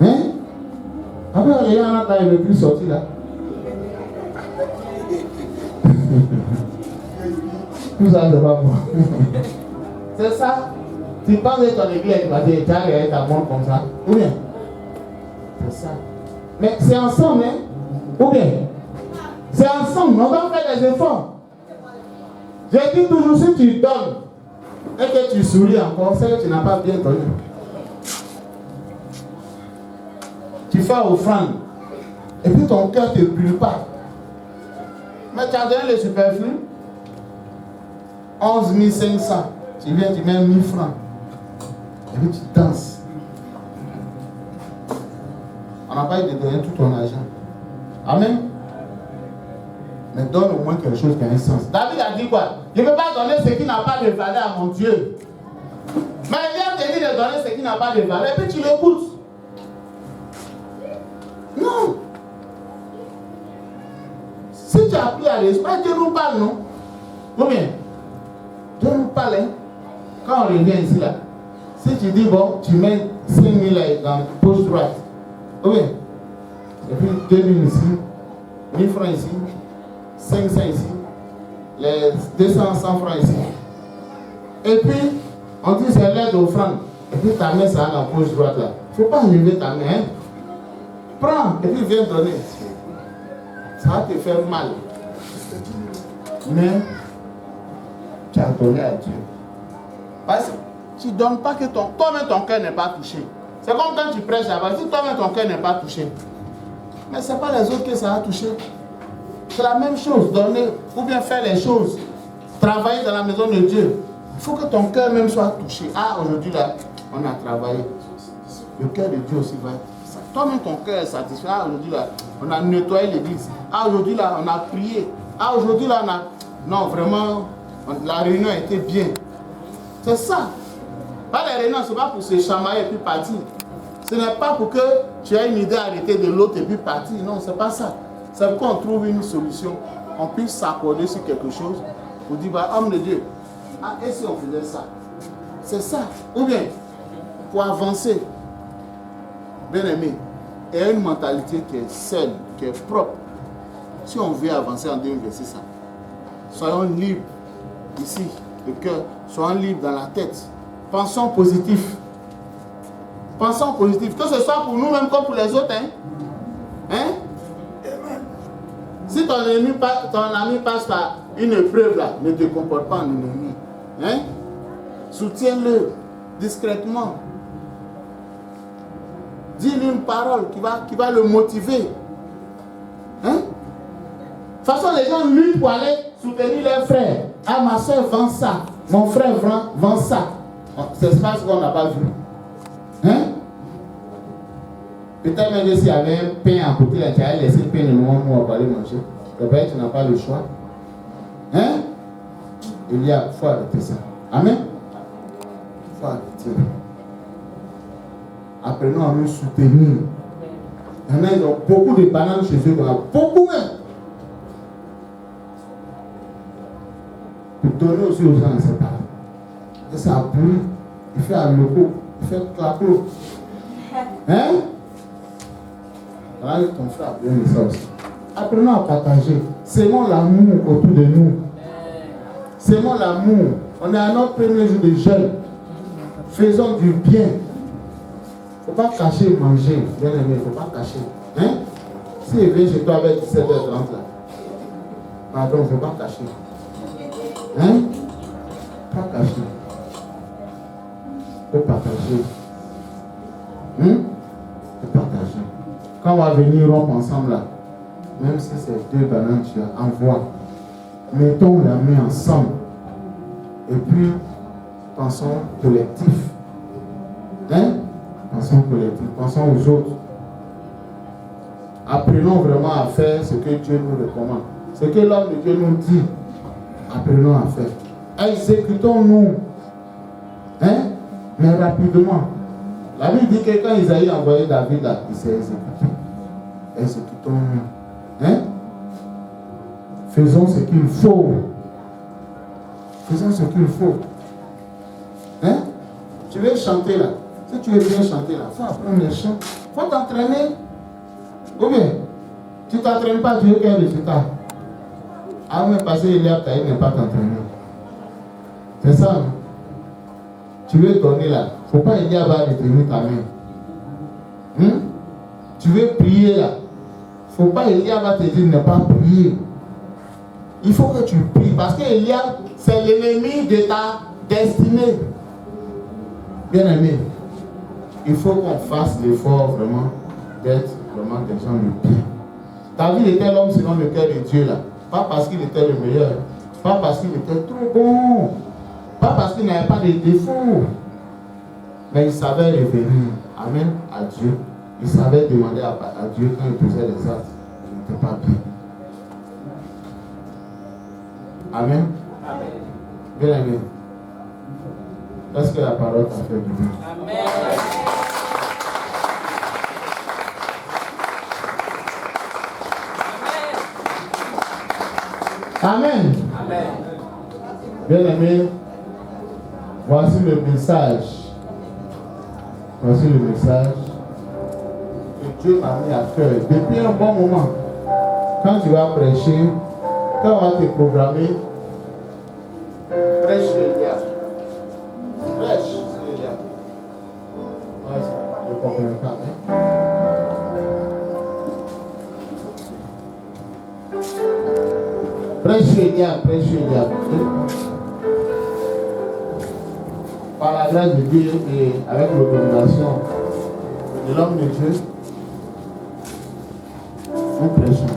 Hein? Après, les gens là, ils ne veulent plus sortir là. Tout ça, c'est pas moi. C'est ça. Tu penses que ton église, tu vas dire, tu as regardé ta montre comme ça. Ou bien? C'est ça. Mais c'est ensemble, hein? Ou bien? C'est ensemble, on doit faire des efforts. J'ai dit toujours, si tu donnes et que tu souris encore, c'est que tu n'as pas bien donné. Tu fais offrande. Et puis ton cœur ne te brûle pas. Mais tu as donné le superflu. 11 500. Tu viens, tu mets 1000 francs. Et puis tu danses. On n'a pas eu de donner tout ton argent. Amen. Mais donne au moins quelque chose qui a un sens. David a dit quoi? Je ne peux pas donner ce qui n'a pas de valeur à mon Dieu. Mais il vient te dire de donner ce qui n'a pas de valeur. Et puis tu l'écoutes. Non. Si tu as appris à l'esprit, Dieu nous parle, non? Combien? Dieu nous parle, hein? Quand on revient ici, là. Si tu dis, bon, tu mets 5 000 dans la poche droite. Oui. Et puis 2 000 ici, 1000 francs ici, 500 ici, les 200, 100 francs ici. Et puis, on dit c'est l'aide offrande. Et puis ta main, ça dans la poche droite là. Il ne faut pas enlever ta main. Hein? Prends, et puis viens donner. Ça va te faire mal. Mais, tu as donné à Dieu. Parce que tu ne donnes pas que toi-même ton cœur n'est pas touché. C'est comme quand tu prêches là-bas, si toi-même ton cœur n'est pas touché. Mais ce n'est pas les autres que ça a touché. C'est la même chose, donner ou bien faire les choses. Travailler dans la maison de Dieu. Il faut que ton cœur même soit touché. Ah, aujourd'hui là, on a travaillé. Le cœur de Dieu aussi va être ça. Toi-même, ton cœur est satisfait. Ah, aujourd'hui, là, on a nettoyé l'église. Ah, aujourd'hui, là, on a prié. Ah, aujourd'hui, là, on a... Non, vraiment, la réunion a été bien. C'est ça. Pas les réunions, ce n'est pas pour se chamailler et puis partir. Ce n'est pas pour que tu aies une idée arrêtée de l'autre et puis partir. Non, ce n'est pas ça. C'est pour qu'on trouve une solution. On puisse s'accorder sur quelque chose pour dire, bah, homme de Dieu, ah, et si on faisait ça? C'est ça. Ou bien, pour avancer, bien aimé, il y a une mentalité qui est saine, qui est propre. Si on veut avancer en 2026, ça. Soyons libres ici, le cœur. Soyons libres dans la tête. Pensons positif. Pensons positif. Que ce soit pour nous-mêmes comme pour les autres. Hein? Si ton ami passe par une épreuve là, ne te comporte pas en ennemi. Hein? Soutiens-le discrètement. Dis-lui une parole qui va le motiver. Hein? De toute façon, les gens luttent pour aller soutenir leurs frères. Ah, ma soeur vend ça. Mon frère vend ça. C'est ça qu'on n'a pas vu. Hein? Peut-être même s'il y avait un pain à côté, là, tu as laissé le pain de moment pour aller manger. Peut-être tu n'as pas le choix. Hein? Il y a, il faut arrêter ça. Amen? Il faut arrêter. Apprenons à nous soutenir. Il y en a, ils ont beaucoup de bananes chez eux, beaucoup même. Pour donner aussi aux gens, c'est pas. Et ça brûle, il fait un loco, il fait claquot. Hein? Voilà, ton frère a besoin de ça aussi. Apprenons à partager. Sémons l'amour autour de nous. Sémons l'amour. On est à notre premier jour de jeûne. Faisons du bien. Il ne faut pas cacher et manger. Bien aimé, il ne faut pas cacher. Hein? Si il vient chez toi avec 17h30 là, pardon, il ne faut pas cacher. Hein? Pas cacher. Il faut partager. Il faut partager. Quand on va venir rompre ensemble là, même si c'est 2 bananes, tu as envoie. Mettons la main ensemble. Et puis, pensons collectif. Hein? Pensons collectif. Pensons aux autres. Apprenons vraiment à faire ce que Dieu nous recommande. Ce que l'homme de Dieu nous dit. Apprenons à faire. Exécutons-nous. Hein? Mais rapidement. La Bible dit que quand Isaïe a envoyé David là, il s'est exécuté. Exécutons-nous. Hein? Faisons ce qu'il faut. Faisons ce qu'il faut. Hein? Tu veux chanter là. Si tu veux bien chanter là, il faut apprendre les chants. Il faut t'entraîner. Ou bien, tu ne t'entraînes pas, tu veux quel résultat? Ah mais parce qu'il y a taillé, n'est pas t'entraîner. C'est ça, non? Tu veux donner là. Il ne faut pas aider à retenir ta main. Tu veux prier là. Il ne faut pas Elia va te dire ne pas prier. Il faut que tu pries parce que Elia, c'est l'ennemi de ta destinée. Bien aimé, il faut qu'on fasse l'effort vraiment d'être vraiment des gens de bien. David était l'homme selon le cœur de Dieu là. Pas parce qu'il était le meilleur. Pas parce qu'il était trop bon. Pas parce qu'il n'avait pas de défauts. Mais il savait revenir. Amen. À Dieu. Il savait demander à Dieu quand il faisait des actes. Il n'était pas bien. Amen. Amen. Bien aimé. Est-ce que la parole t'a fait du bien? Amen. Amen. Amen. Bien aimé, voici le message. Voici le message que Dieu m'a mis à cœur depuis un bon moment. Quand tu vas prêcher, quand on va te programmer, prêche le diable. Prêche le diable. Je ne comprends pas. Prêche le diable, prêche le diable. Par la grâce de Dieu et avec l'autorisation de l'homme de Dieu, nous prêchons.